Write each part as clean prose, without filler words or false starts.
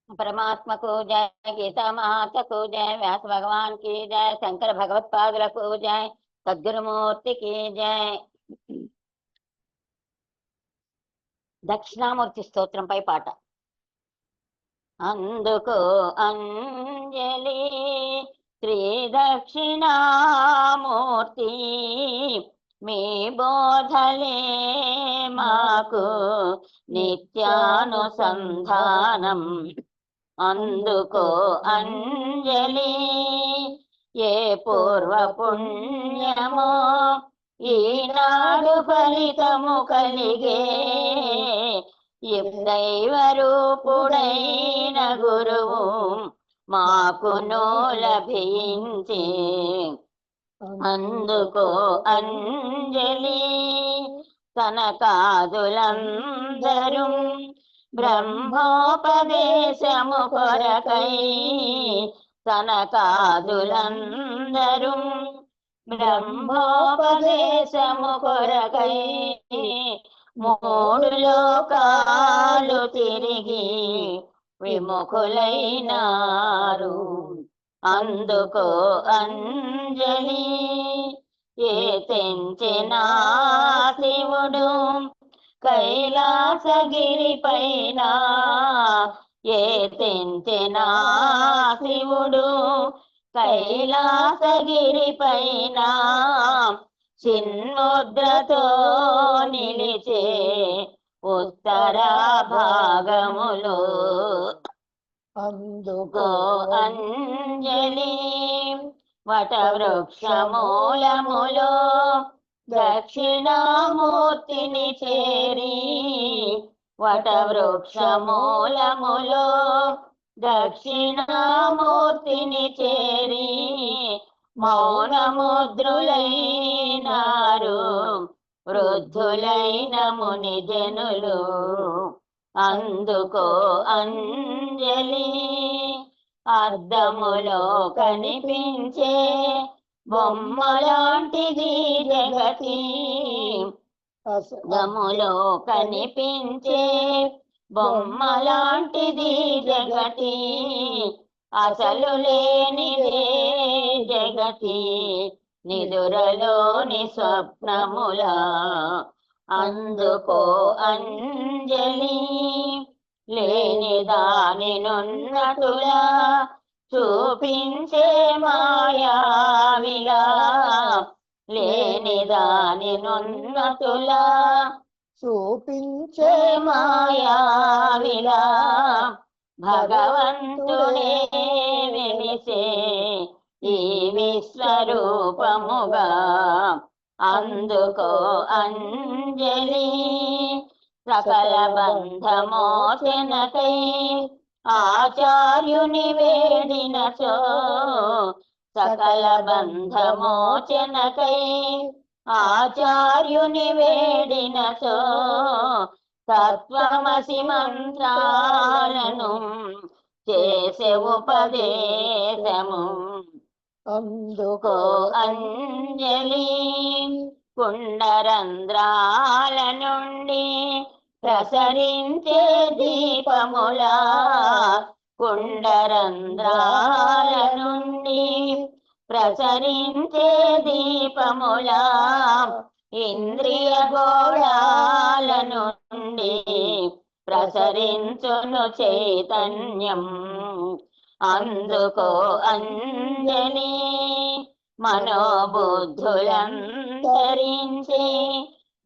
परमात्मा को जय, गीता माता को जय, व्यास भगवान की जय, शंकर भगवत्पादुల को जय, सद्गुरुमूर्ति की जय. దక్షిణామూర్తి స్తోత్రంపై పాట. అందుకో అంజలి శ్రీ దక్షిణామూర్తి, మీ బోధలే మాకు నిత్యానుసంధానం. అందుకో అంజలి, ఏ పూర్వ పుణ్యమో ఈనాడు ఫలితము కలిగే, దైవ రూపుడైన గురువు మాకును లభించే. అందుకో అంజలి, కనకాదులందరూ బ్రహ్మోపదేశము కొరకై, కనకాదులందరూ బ్రహ్మోపదేశము కొరకై, మూడు లోకాలు తిరిగి విముఖులైనారు. అందుకో అంజలి, ఏ తెంచిన శివుడు కైలాసగిరి పైన, ఏ తెంచిన శివుడు కైలాసగిరి పైన, చిన్ముద్రతో నిలిచే ఉత్తర భాగములో. అందుకో అంజలి, వటవృక్షమూలములో దక్షిణామూర్తిని చేరి, వటవృక్షమూలములో దక్షిణామూర్తిని చేరి, మౌనముద్రులైనారు వృద్ధులైన ముని జనులు. అందుకో అంజలి, అద్దములో కనిపించే బొమ్మలాంటిది జగతి, అద్దములో కనిపించే బొమ్మలాంటిది జగతి, అసలు లేనిదే జగతి నిదురలోని స్వప్నములా. అందుకో అంజలి, లేని దానినున్నటులా చూపించే మాయావిలా, లేని దానినున్నటులా చూపించే మాయావిలా, భగవంతుడే వెలిసే ఈ విశ్వరూపముగా. అందుకో అంజలి, సకల బంధమోచనకై ఆచార్యుని వేడినచో, సకల బంధమోచనకై ఆచార్యుని వేడినచో, తత్వమసి మంత్రాలను చేసే ఉపదేశము. అందుకో అంజలి, కుండరంధ్రాల నుండి ప్రసరించే దీపములా, కుండరంధ్రాల నుండి ప్రసరించే దీపములా, ఇంద్రియ గోళాల నుండి ప్రసరించును చైతన్యం. అందుకో అంజలి, మనోబుద్ధులంతరించి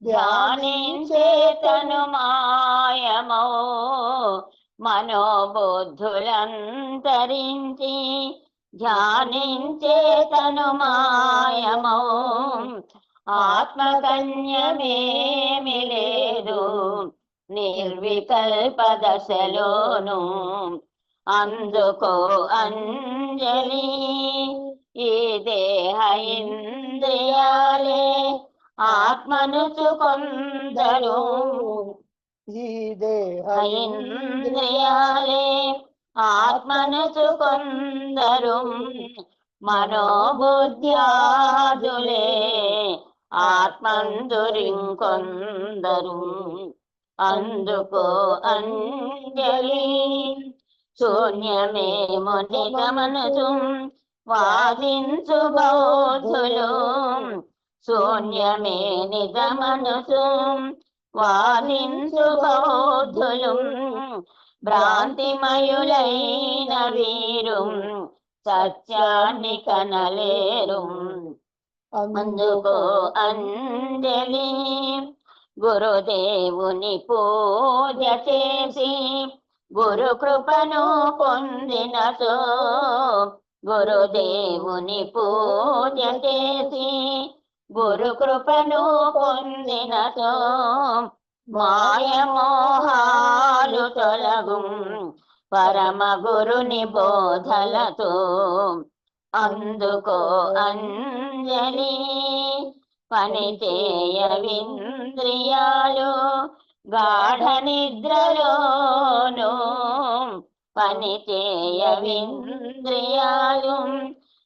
ధ్యానించే తను మాయమో, మనోబుద్ధులంతరించి ధ్యానించే తను మాయమో, ఆత్మకన్యమేమి లేదు నిర్వికల్ప దశలోను. అందుకో అంజలి, ఈ దేహ ఇంద్రియాలే ఆత్మను కొందరు, ఈ దేహ ఇంద్రియాలే ఆత్మను కొందరు, మనోబుద్ధ్యాదులే ఆత్మందురింకొందరు. అందుకో అంజలి, శూన్యమేమో నిజమనుచు వాదించు బౌద్ధులు శూన్యమే నిజమనుచు వాదించు బౌద్ధులు భ్రాంతిమయులైన వీరు సత్యాన్ని కనలేరు అందుకో అంజలి గురుదేవుని పూజ చేసి గురు కృపను పొందినచో గురుదేవుని పూజ చేసి గురు కృపను పొందినచో మాయమోహాలు తొలగు పరమ గురుని బోధలతో అందుకో అంజలి పని చేయవింద్రియాలు గాఢ నిద్రలోను పని చేయవింద్రియాలు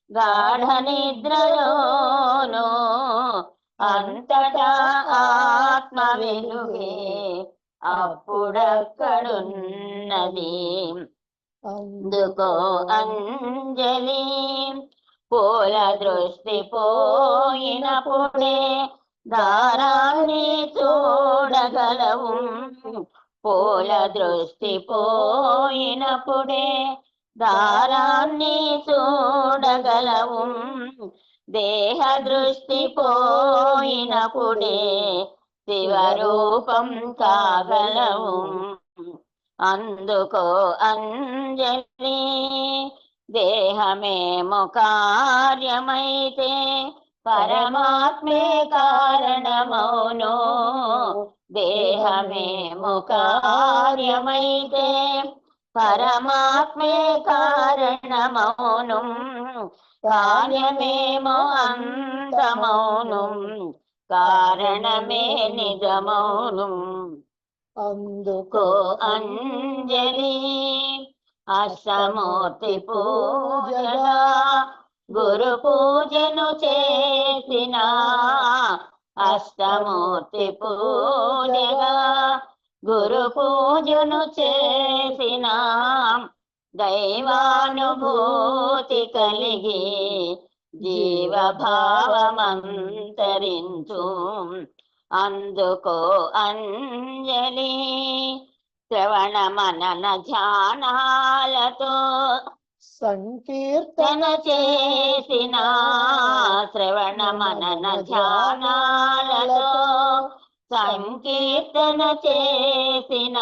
గాఢ నిద్రలోను అంతటా ఆత్మ వెలుగే అప్పుడక్కడున్నది అందుకో అంజలి పూల దృష్టి పోయినప్పుడే దారాన్ని చూడగలవు పూల దృష్టి పోయినప్పుడే దారాన్ని చూడగలవు దేహ దృష్టి పోయినప్పుడే శివరూపం కాగలవు అందుకో అంజలి దేహమేమో కార్యమైతే పరమాత్మే కారణమౌను దేహమేమో కార్యమైతే పరమాత్మే కారణమౌను కార్యమేమో అంతమౌను కారణమే నిజమౌను అందుకో అంజలి అష్టమూర్తి పూజగా గురు పూజను చేసిన అష్టమూర్తి పూజగా గురు పూజను చేసిన దైవానుభూతి కలిగి జీవభావమంతరించు అందుకో అంజలి శ్రవణ మనన ధ్యానాలతో సంకీర్తన చేసిన శ్రవణ మనన ధ్యానాలతో సంకీర్తన చేసిన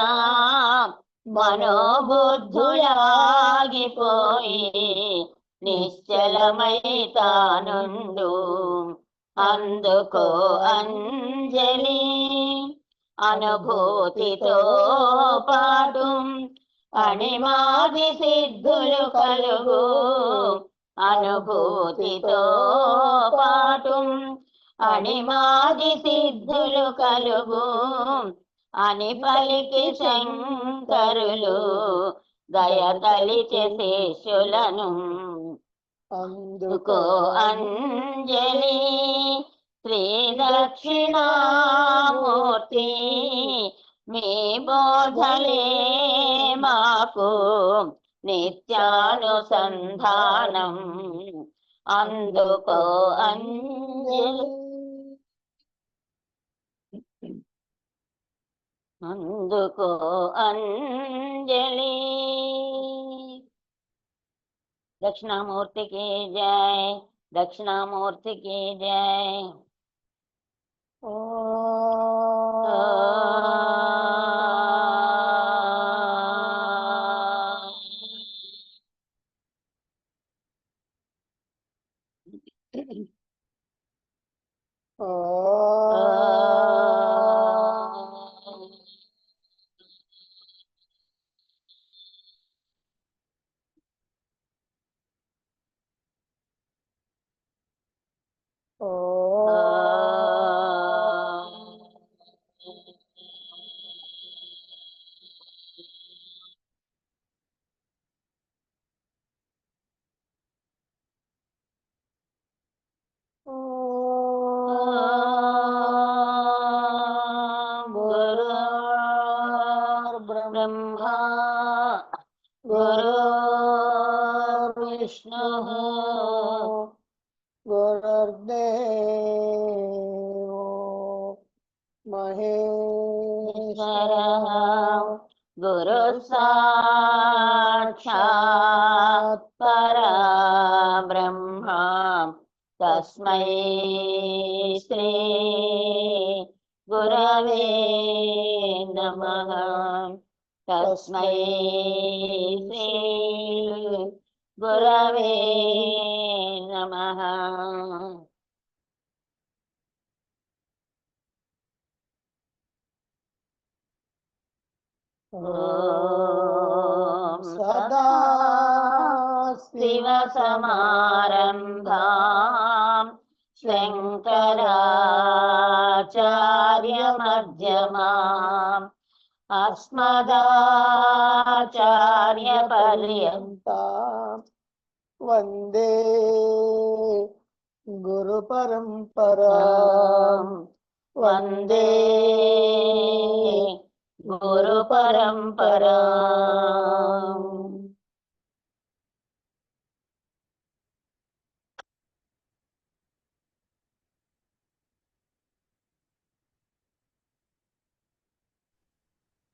మనోబుద్ధులాగిపోయి నిశ్చలమై తానుండు అందుకో అంజలి అనుభూతితో పాటు అణిమాది సిద్ధులు కలుగు అనుభూతితో పాటు అణిమాది సిద్ధులు కలుగు అని పలికి శంకరులు దయతలిచే శిష్యులను అందుకో అంజలి శ్రీ దక్షిణామూర్తి మీ బోధలే మాకు నిత్యానుసంధానం అందుకో అంజలి అందుకో అంజలి दक्षिणामूर्ति की जय दक्षिणामूर्ति की जय गुरुर्विष्णुः गुरुर्देवो महेश्वरः गुरुः साक्षात् परब्रह्म तस्मै श्री गुरवे नमः तस्मै श्री गुरवे नमः। ॐ सदा शिवसमारम्भां शङ्कराचार्यमध्यमाम् अस्मदाचार्यपर्यन्तां वन्दे गुरुपरम्परां वन्दे गुरुपरम्पराम्।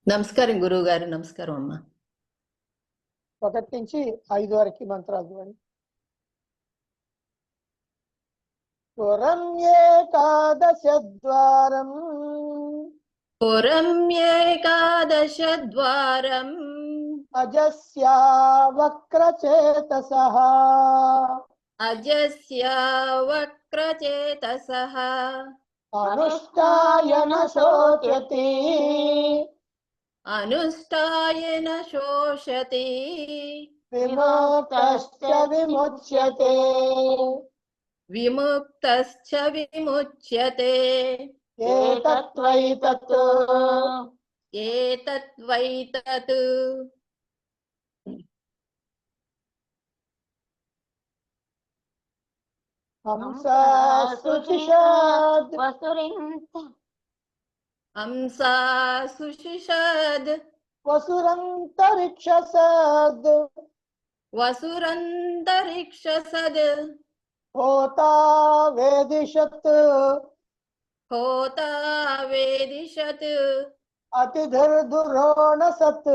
నమస్కారం గురువు గారు. నమస్కారం అమ్మా. 1 నుంచి 5 వరకు మంత్రాలు చూడండి. పురం ఏకాదశద్వారం పురం ఏకాదశద్వారం అజస్యా వక్రచేతసః అజస్య వక్రచేతసః అనుష్ఠాయన శోచతి అనుష్ఠాయన శోషతి విముక్తశ్చ విముచ్యతే విముక్తశ్చ విముచ్యతే ఏతత్వైతత్ ఏతద్వైతత్ హంసా శుచిషాద్ హంసా సుషిషద్ వసురంతరిక్షసద్ వసురంతరిక్షసద్ హోతా వేదిషత్ హోతా వేదిషత్ అతిధిర్దురోణసత్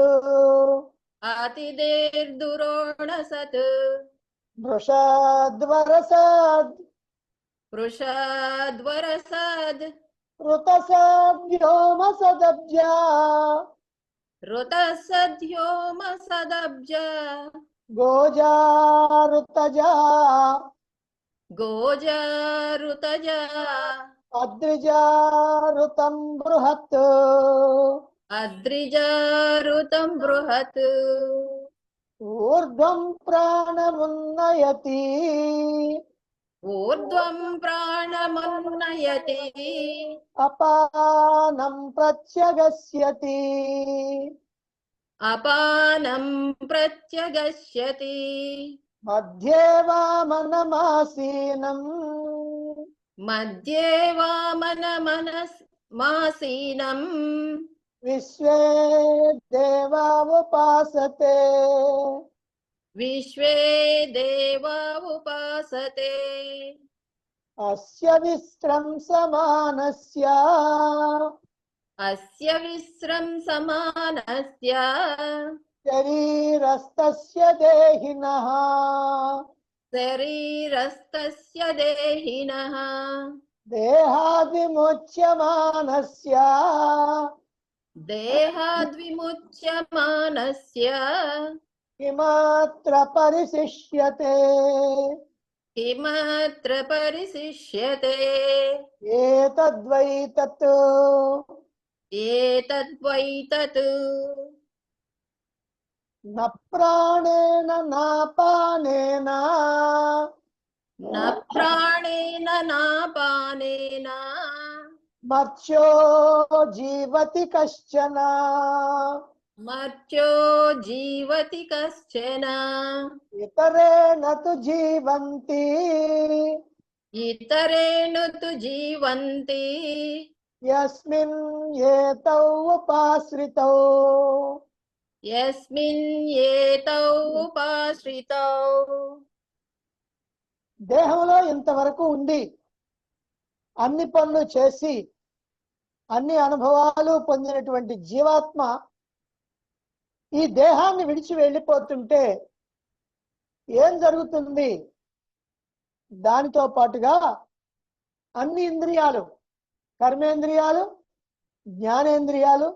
అతిదేర్దురోణసత్ వృషద్వరసద్ వృషద్వరసద్ ఋతసద్వ్యోమసదబ్జా ఋతసద్యోమసదబ్జ గోజారుతజా గోజారుతజ అద్రిజారుతం బృహత్ అద్రిజారుతం బృహత్ ఊర్ధ్వం ప్రాణమున్నయతి ఊర్ధ్వం ప్రాణమున్నయతి అపానం ప్రత్యగస్యతి అపానం ప్రత్యగస్యతి మధ్యే వామనమాసీనం మధ్యే వామనమనమాసీనం విశ్వే దేవా ఉపాసతే విశ్వే దేవా ఉపాసతే అస్య విశ్రంసమానస్య అస్య విశ్రంసమానస్య శరీరస్తస్య దేహినః శరీరస్తస్య దేహినః దేహాద్విముచ్యమానస్య దేహాద్విముచ్యమానస్య కిమత్ర పరిశిష్యతే కిమత్ర పరిశిష్యతే ఏతద్వైతత్ ఏతద్వైతత్ న ప్రాణేన నాపానేన న ప్రాణేన నాపానేన మర్త్యో జీవతి కశ్చన మర్త్యో జీవతి కశ్చన ఇతరేణ తు జీవంతి ఇతరేణు తు జీవంతి యస్మిన్ ఏతౌ ఉపాశ్రితౌ యస్మిన్ ఏతౌ ఉపాశ్రితౌ దేహంలో ఇంతవరకు ఉండి అన్ని పనులు చేసి అన్ని అనుభవాలు పొందినటువంటి జీవాత్మ ఈ దేహాన్ని విడిచి వెళ్ళిపోతుంటే ఏం జరుగుతుంది? దానితో పాటుగా అన్ని ఇంద్రియాలు, కర్మేంద్రియాలు, జ్ఞానేంద్రియాలు,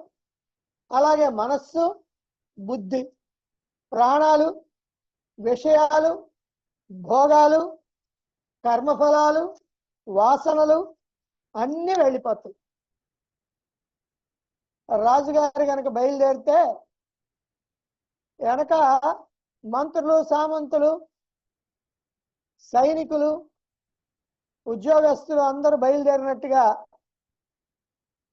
అలాగే మనస్సు, బుద్ధి, ప్రాణాలు, విషయాలు, భోగాలు, కర్మఫలాలు, వాసనలు అన్నీ వెళ్ళిపోతాయి. రాజుగారు కనుక బయలుదేరితే వెనక మంత్రులు, సామంతులు, సైనికులు, ఉద్యోగస్తులు అందరూ బయలుదేరినట్టుగా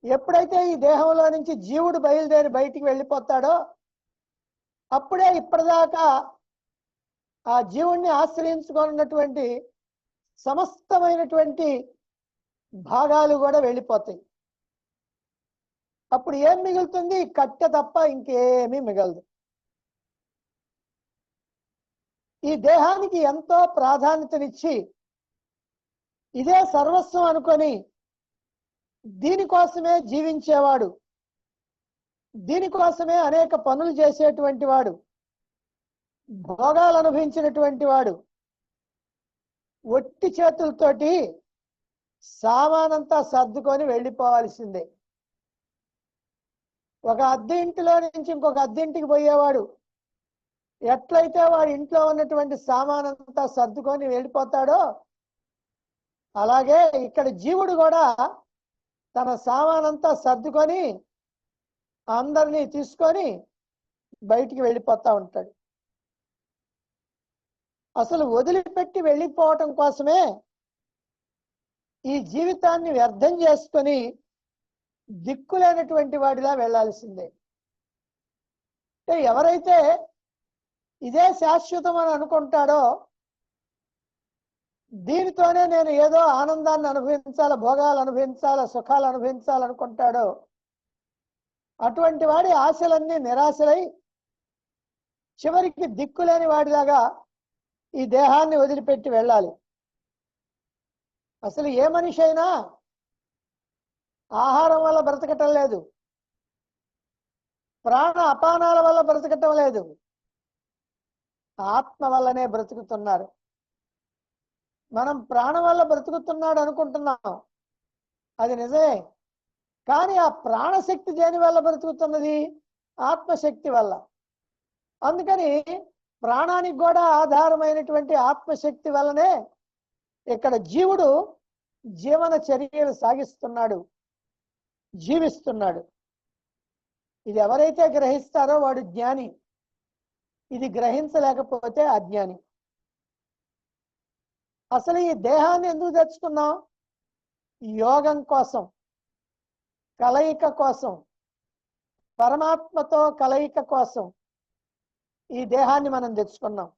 ఎప్పుడైతే ఈ దేహంలో నుంచి జీవుడు బయలుదేరి బయటికి వెళ్ళిపోతాడో అప్పుడే ఇప్పటిదాకా ఆ జీవుణ్ణి ఆశ్రయించుకున్నటువంటి సమస్తమైనటువంటి భాగాలు కూడా వెళ్ళిపోతాయి. అప్పుడు ఏం మిగులుతుంది? కట్టె తప్ప ఇంకేమీ మిగలదు. ఈ దేహానికి ఎంతో ప్రాధాన్యతనిచ్చి ఇదే సర్వస్వం అనుకొని దీనికోసమే జీవించేవాడు, దీనికోసమే అనేక పనులు చేసేటువంటి వాడు, భోగాలు అనుభవించినటువంటి వాడు ఒట్టి చేతులతోటి సామానంతా సర్దుకొని వెళ్ళిపోవాల్సిందే. ఒక అద్దె ఇంటిలో నుంచి ఇంకొక అద్దె ఇంటికి పోయేవాడు ఎట్లయితే వాడి ఇంట్లో ఉన్నటువంటి సామానంతా సర్దుకొని వెళ్ళిపోతాడో అలాగే ఇక్కడ జీవుడు కూడా తన సామానంతా సర్దుకొని అందరినీ తీసుకొని బయటికి వెళ్ళిపోతా ఉంటాడు. అసలు వదిలిపెట్టి వెళ్ళిపోవటం కోసమే ఈ జీవితాన్ని వ్యర్థం చేసుకొని దిక్కులేనటువంటి వాడిలా వెళ్ళాల్సిందే. అంటే ఎవరైతే ఇదే శాశ్వతం అని అనుకుంటాడో, దీనితోనే నేను ఏదో ఆనందాన్ని అనుభవించాల, భోగాలు అనుభవించాల, సుఖాలు అనుభవించాలనుకుంటాడో అటువంటి వాడి ఆశలన్నీ నిరాశలై చివరికి దిక్కులేని వాడిలాగా ఈ దేహాన్ని వదిలిపెట్టి వెళ్ళాలి. అసలు ఏ మనిషి అయినా ఆహారం వల్ల బ్రతకటం లేదు, ప్రాణ అపానాల వల్ల బ్రతకటం లేదు, ఆత్మ వల్లనే బ్రతుకుతున్నారు. మనం ప్రాణం వల్ల బ్రతుకుతున్నాడు అనుకుంటున్నాం, అది నిజమే. కానీ ఆ ప్రాణశక్తి దేని వల్ల బ్రతుకుతున్నది? ఆత్మశక్తి వల్ల. అందుకని ప్రాణానికి కూడా ఆధారమైనటువంటి ఆత్మశక్తి వల్లనే ఇక్కడ జీవుడు జీవన చర్యలు సాగిస్తున్నాడు, జీవిస్తున్నాడు. ఇది ఎవరైతే గ్రహిస్తారో వాడు జ్ఞాని, ఇది గ్రహించలేకపోతే అజ్ఞాని. అసలు ఈ దేహాన్ని ఎందుకు తెచ్చుకున్నాం? యోగం కోసం, కలయిక కోసం, పరమాత్మతో కలయిక కోసం ఈ దేహాన్ని మనం తెచ్చుకున్నాం.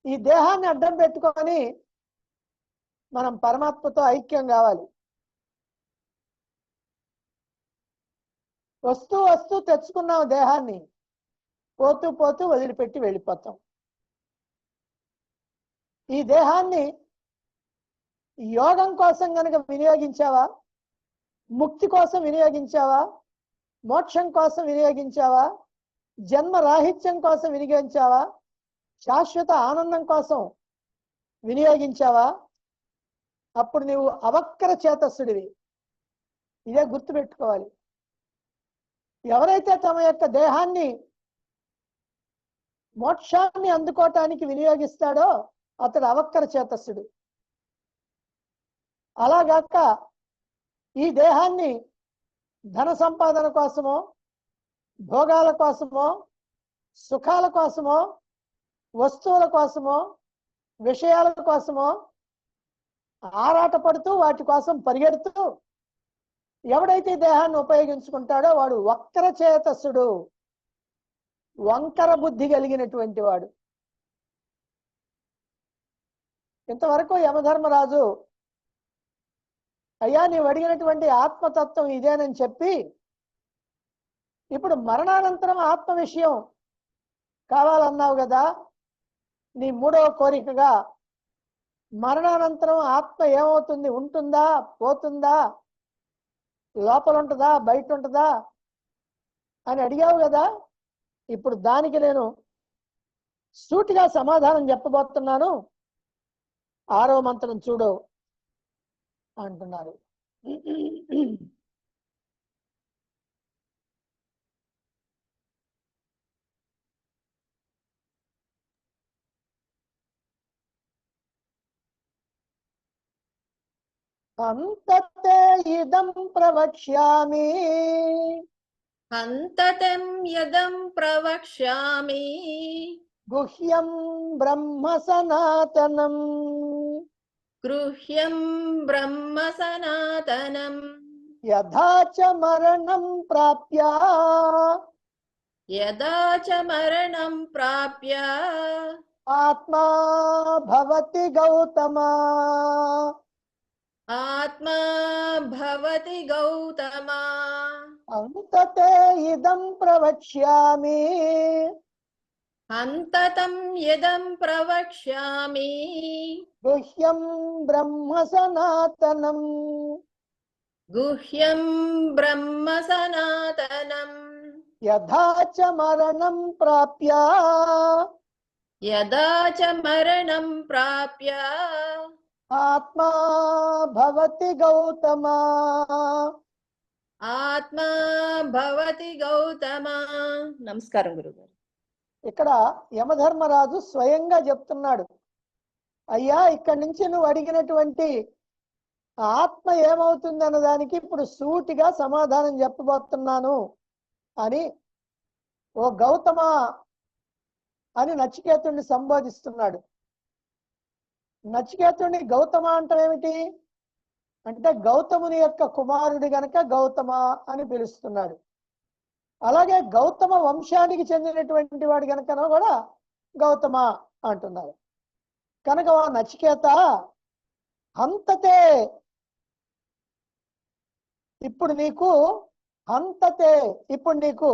ఈ దేహాన్ని అడ్డం పెట్టుకొని మనం పరమాత్మతో ఐక్యం కావాలి. వస్తూ వస్తూ తెచ్చుకున్నాం దేహాన్ని, పోతూ పోతూ వదిలిపెట్టి వెళ్ళిపోతాం. ఈ దేహాన్ని యోగం కోసం కనుక వినియోగించావా, ముక్తి కోసం వినియోగించావా, మోక్షం కోసం వినియోగించావా, జన్మ రాహిత్యం కోసం వినియోగించావా, శాశ్వత ఆనందం కోసం వినియోగించావా, అప్పుడు నువ్వు అవక్ర చేతస్సుడివి. ఇదే గుర్తుపెట్టుకోవాలి. ఎవరైతే తమ యొక్క దేహాన్ని మోక్షాన్ని అందుకోవటానికి వినియోగిస్తాడో అతడు అవక్ర చేతస్సుడు. అలాగాక ఈ దేహాన్ని ధన సంపాదన కోసమో, భోగాల కోసమో, సుఖాల కోసమో, వస్తువుల కోసమో, విషయాల కోసమో ఆరాటపడుతూ వాటి కోసం పరిగెడుతూ ఎవడైతే దేహాన్ని ఉపయోగించుకుంటాడో వాడు వక్ర చేతస్సుడు, వంకర బుద్ధి కలిగినటువంటి వాడు. ఇంతవరకు యమధర్మరాజు అయ్యా నీవు అడిగినటువంటి ఆత్మతత్వం ఇదేనని చెప్పి ఇప్పుడు మరణానంతరం ఆత్మ విషయం కావాలన్నావు కదా, నీ మూడవ కోరికగా మరణానంతరం ఆత్మ ఏమవుతుంది, ఉంటుందా పోతుందా, లోపల ఉంటుందా బయట ఉంటుందా అని అడిగావు కదా. ఇప్పుడు దానికి నేను సూటిగా సమాధానం చెప్పబోతున్నాను. 6వ మంత్రం చూడు అంటున్నారు. అంతతే ఇదం ప్రవక్ష్యామి అంతతం యదం ప్రవక్ష్యామి గుహ్యం బ్రహ్మ సనాతనం గృహ్యం బ్రహ్మ సనాతనం యథా చ మరణం ప్రాప్య యదా చ మరణం ప్రాప్య ఆత్మా భవతి గౌతమ. ఆత్మా భవతి గౌతమ. అంతతే ఇదం ప్రవక్ష్యామి అంతతం యదం ప్రవక్ష్యామి గుహ్యం బ్రహ్మ సనాతనం గుహ్యం బ్రహ్మ సనాతనం యథా చ మరణం ప్రాప్య యదా చ మరణం ప్రాప్య ఆత్మా భవతి గౌతమ. ఆత్మా భవతి గౌతమ. నమస్కారం గురుగారు. ఇక్కడ యమధర్మరాజు స్వయంగా చెప్తున్నాడు, అయ్యా ఇక్కడి నుంచి నువ్వు అడిగినటువంటి ఆత్మ ఏమవుతుంది అన్న దానికి ఇప్పుడు సూటిగా సమాధానం చెప్పబోతున్నాను అని ఓ గౌతమ అని నచికేతుడిని సంబోధిస్తున్నాడు. నచికేతుడిని గౌతమ అంటే ఏమిటి అంటే గౌతముని యొక్క కుమారుడి గనక గౌతమ అని పిలుస్తున్నాడు. అలాగే గౌతమ వంశానికి చెందినటువంటి వాడు గనక కూడా గౌతమ అంటున్నారు. కనుక ఆ నచికేత హంతతే, ఇప్పుడు నీకు హంతతే, ఇప్పుడు నీకు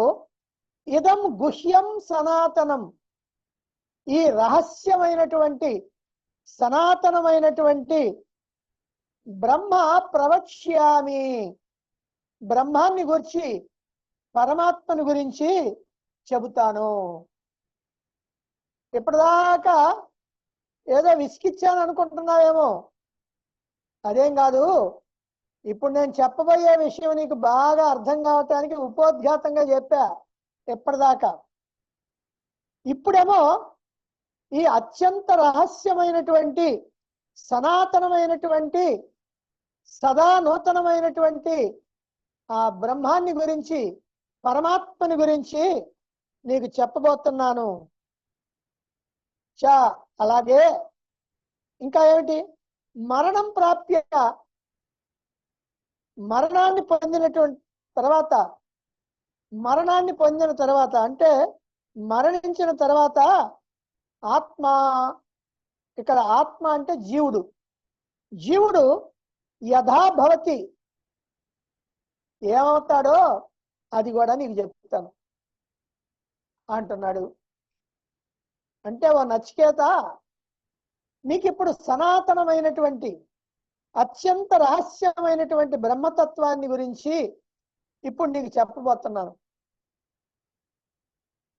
ఇదం గుహ్యం సనాతనం, ఈ రహస్యమైనటువంటి సనాతనమైనటువంటి బ్రహ్మ ప్రవక్ష్యామి, బ్రహ్మాన్ని గురించి పరమాత్మని గురించి చెబుతాను. ఇప్పటిదాకా ఏదో విసిగిచ్చాను అనుకుంటున్నావేమో, అదేం కాదు. ఇప్పుడు నేను చెప్పబోయే విషయం నీకు బాగా అర్థం కావటానికి ఉపోద్ఘాతంగా చెప్పా ఎప్పటిదాకా. ఇప్పుడేమో ఈ అత్యంత రహస్యమైనటువంటి సనాతనమైనటువంటి సదా నూతనమైనటువంటి ఆ బ్రహ్మాన్ని గురించి పరమాత్మని గురించి నీకు చెప్పబోతున్నాను. అలాగే ఇంకా ఏమిటి, మరణం ప్రాప్య, మరణాన్ని పొందిన తర్వాత అంటే మరణించిన తర్వాత ఆత్మ, ఇక్కడ ఆత్మ అంటే జీవుడు, జీవుడు యథాభవతి ఏమవుతాడో అది కూడా నీకు చెప్తాను అంటున్నాడు. అంటే ఓ నచికేత, నీకు ఇప్పుడు సనాతనమైనటువంటి అత్యంత రహస్యమైనటువంటి బ్రహ్మతత్వాన్ని గురించి ఇప్పుడు నీకు చెప్పబోతున్నాను.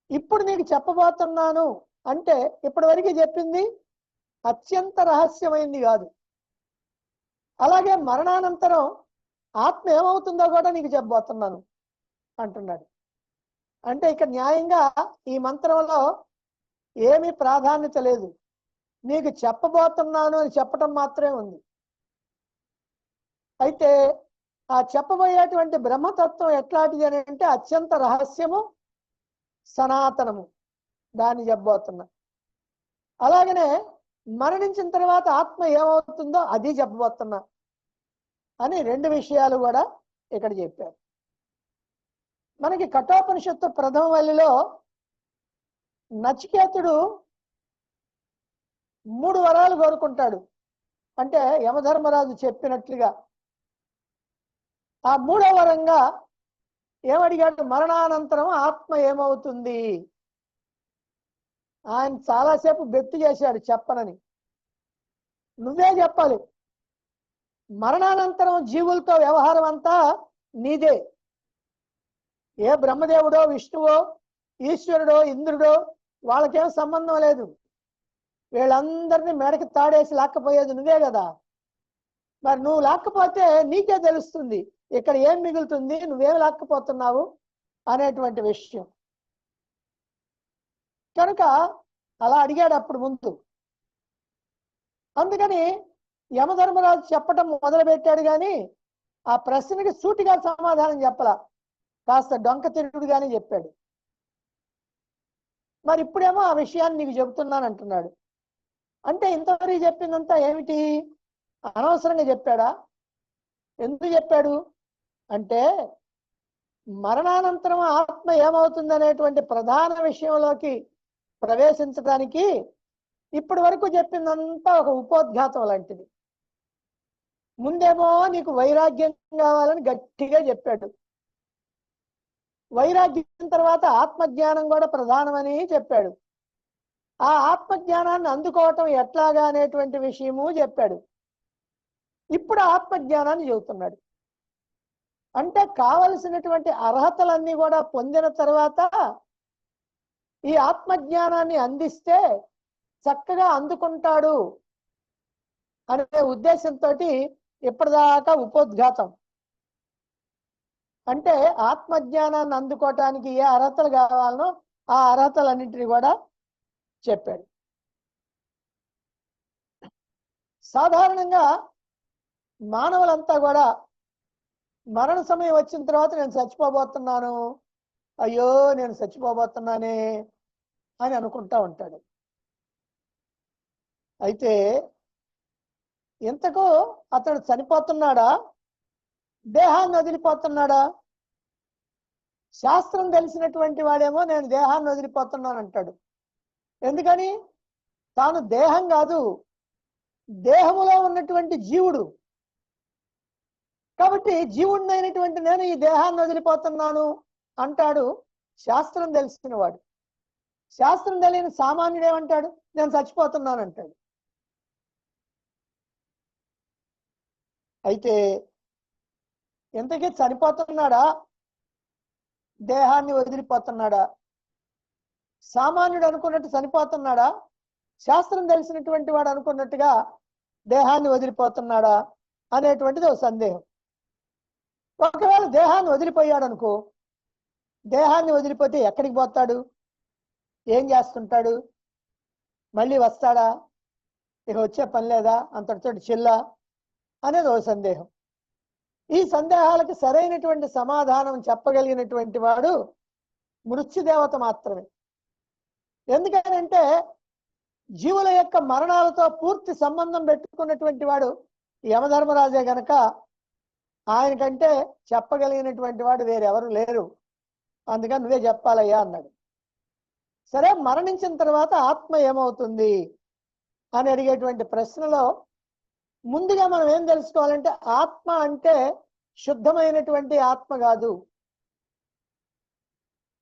ఇప్పుడు నీకు చెప్పబోతున్నాను అంటే ఇప్పటి వరకు చెప్పింది అత్యంత రహస్యమైంది కాదు. అలాగే మరణానంతరం ఆత్మ ఏమవుతుందో కూడా నీకు చెప్పబోతున్నాను అంటున్నాడు. అంటే ఇక్కడ న్యాయంగా ఈ మంత్రంలో ఏమీ ప్రాధాన్యత లేదు, నీకు చెప్పబోతున్నాను అని చెప్పటం మాత్రమే ఉంది. అయితే ఆ చెప్పబోయేటువంటి బ్రహ్మతత్వం ఎట్లాంటిది అని అంటే అత్యంత రహస్యము, సనాతనము, దాన్ని చెప్పబోతున్నా. అలాగనే మరణించిన తర్వాత ఆత్మ ఏమవుతుందో అది చెప్పబోతున్నా అని రెండు విషయాలు కూడా ఇక్కడ చెప్పారు. మనకి కఠోపనిషత్తు ప్రథమ వల్లిలో నచికేతుడు 3 వరాలు కోరుకుంటాడు. అంటే యమధర్మరాజు చెప్పినట్లుగా ఆ 3వ వరంగా ఏమడిగాడు? మరణానంతరం ఆత్మ ఏమవుతుంది? ఆయన చాలాసేపు బెట్టు చేశాడు చెప్పనని. నువ్వే చెప్పాలి. మరణానంతరం జీవులతో వ్యవహారం అంతా నీదే. ఏ బ్రహ్మదేవుడో విష్ణువో ఈశ్వరుడో ఇంద్రుడో వాళ్ళకేం సంబంధం లేదు. వీళ్ళందరినీ మెడకి తాడేసి లాక్కపోయేది నువ్వే కదా. మరి నువ్వు లాక్కపోతే నీకే తెలుస్తుంది ఇక్కడ ఏం మిగులుతుంది, నువ్వేం లాక్కపోతున్నావు అనేటువంటి విషయం. కనుక అలా అడిగాడు అప్పుడు ముందు. అందుకని యమధర్మరాజు చెప్పటం మొదలు పెట్టాడు, కానీ ఆ ప్రశ్నకి సూటిగా సమాధానం చెప్పలా, కాస్త డొంక తిరుగుడుగానే చెప్పాడు. మరి ఇప్పుడేమో ఆ విషయాన్ని నీకు చెబుతున్నాను అంటున్నాడు. అంటే ఇంతవరకు చెప్పిందంతా ఏమిటి? అనవసరంగా చెప్పాడా? ఎందుకు చెప్పాడు అంటే మరణానంతరం ఆత్మ ఏమవుతుంది అనేటువంటి ప్రధాన విషయంలోకి ప్రవేశించడానికి ఇప్పటి వరకు చెప్పిందంతా ఒక ఉపోద్ఘాతం లాంటిది. ముందేమో నీకు వైరాగ్యం కావాలని గట్టిగా చెప్పాడు. వైరాగ్యం తర్వాత ఆత్మజ్ఞానం కూడా ప్రధానమని చెప్పాడు. ఆ ఆత్మజ్ఞానాన్ని అందుకోవటం ఎట్లాగా అనేటువంటి విషయము చెప్పాడు. ఇప్పుడు ఆత్మజ్ఞానాన్ని చెబుతున్నాడు. అంటే కావలసినటువంటి అర్హతలన్నీ కూడా పొందిన తర్వాత ఈ ఆత్మజ్ఞానాన్ని అందిస్తే చక్కగా అందుకుంటాడు అనే ఉద్దేశంతో ఇప్పటిదాకా ఉపోద్ఘాతం. అంటే ఆత్మజ్ఞానాన్ని అందుకోవటానికి ఏ అర్హతలు కావాలనో ఆ అర్హతలన్నింటినీ కూడా చెప్పాడు. సాధారణంగా మానవులంతా కూడా మరణ సమయం వచ్చిన తర్వాత నేను చచ్చిపోబోతున్నాను, అయ్యో నేను చచ్చిపోబోతున్నానే అని అనుకుంటా ఉంటాడు. అయితే ఇంతకు అతడు చనిపోతున్నాడా, దేహాన్ని వదిలిపోతున్నాడా? శాస్త్రం తెలిసినటువంటి వాడేమో నేను దేహాన్ని వదిలిపోతున్నాను అంటాడు. ఎందుకని? తాను దేహం కాదు, దేహములో ఉన్నటువంటి జీవుడు. కాబట్టి జీవుడిని అయినటువంటి నేను ఈ దేహాన్ని వదిలిపోతున్నాను అంటాడు శాస్త్రం తెలిసిన వాడు. శాస్త్రం తెలియని సామాన్యుడు ఏమంటాడు? నేను చచ్చిపోతున్నాను అంటాడు. అయితే ఎంతకీ చనిపోతున్నాడా, దేహాన్ని వదిలిపోతున్నాడా? సామాన్యుడు అనుకున్నట్టు చనిపోతున్నాడా, శాస్త్రం తెలిసినటువంటి వాడు అనుకున్నట్టుగా దేహాన్ని వదిలిపోతున్నాడా అనేటువంటిది ఒక సందేహం. ఒకవేళ దేహాన్ని వదిలిపోయాడు అనుకో, దేహాన్ని వదిలిపోతే ఎక్కడికి పోతాడు, ఏం చేస్తుంటాడు, మళ్ళీ వస్తాడా, ఇక వచ్చే పని లేదా, అంతటితో చిల్లా అనేది ఒక సందేహం. ఈ సందేహాలకు సరైనటువంటి సమాధానం చెప్పగలిగినటువంటి వాడు మృత్యుదేవత మాత్రమే. ఎందుకనంటే జీవుల యొక్క మరణాలతో పూర్తి సంబంధం పెట్టుకున్నటువంటి వాడు యమధర్మరాజే గనక ఆయనకంటే చెప్పగలిగినటువంటి వాడు వేరెవరు లేరు. అందుకని నువ్వే చెప్పాలయ్యా అన్నాడు. సరే, మరణించిన తర్వాత ఆత్మ ఏమవుతుంది అని అడిగేటువంటి ప్రశ్నలో ముందుగా మనం ఏం తెలుసుకోవాలంటే ఆత్మ అంటే శుద్ధమైనటువంటి ఆత్మ కాదు.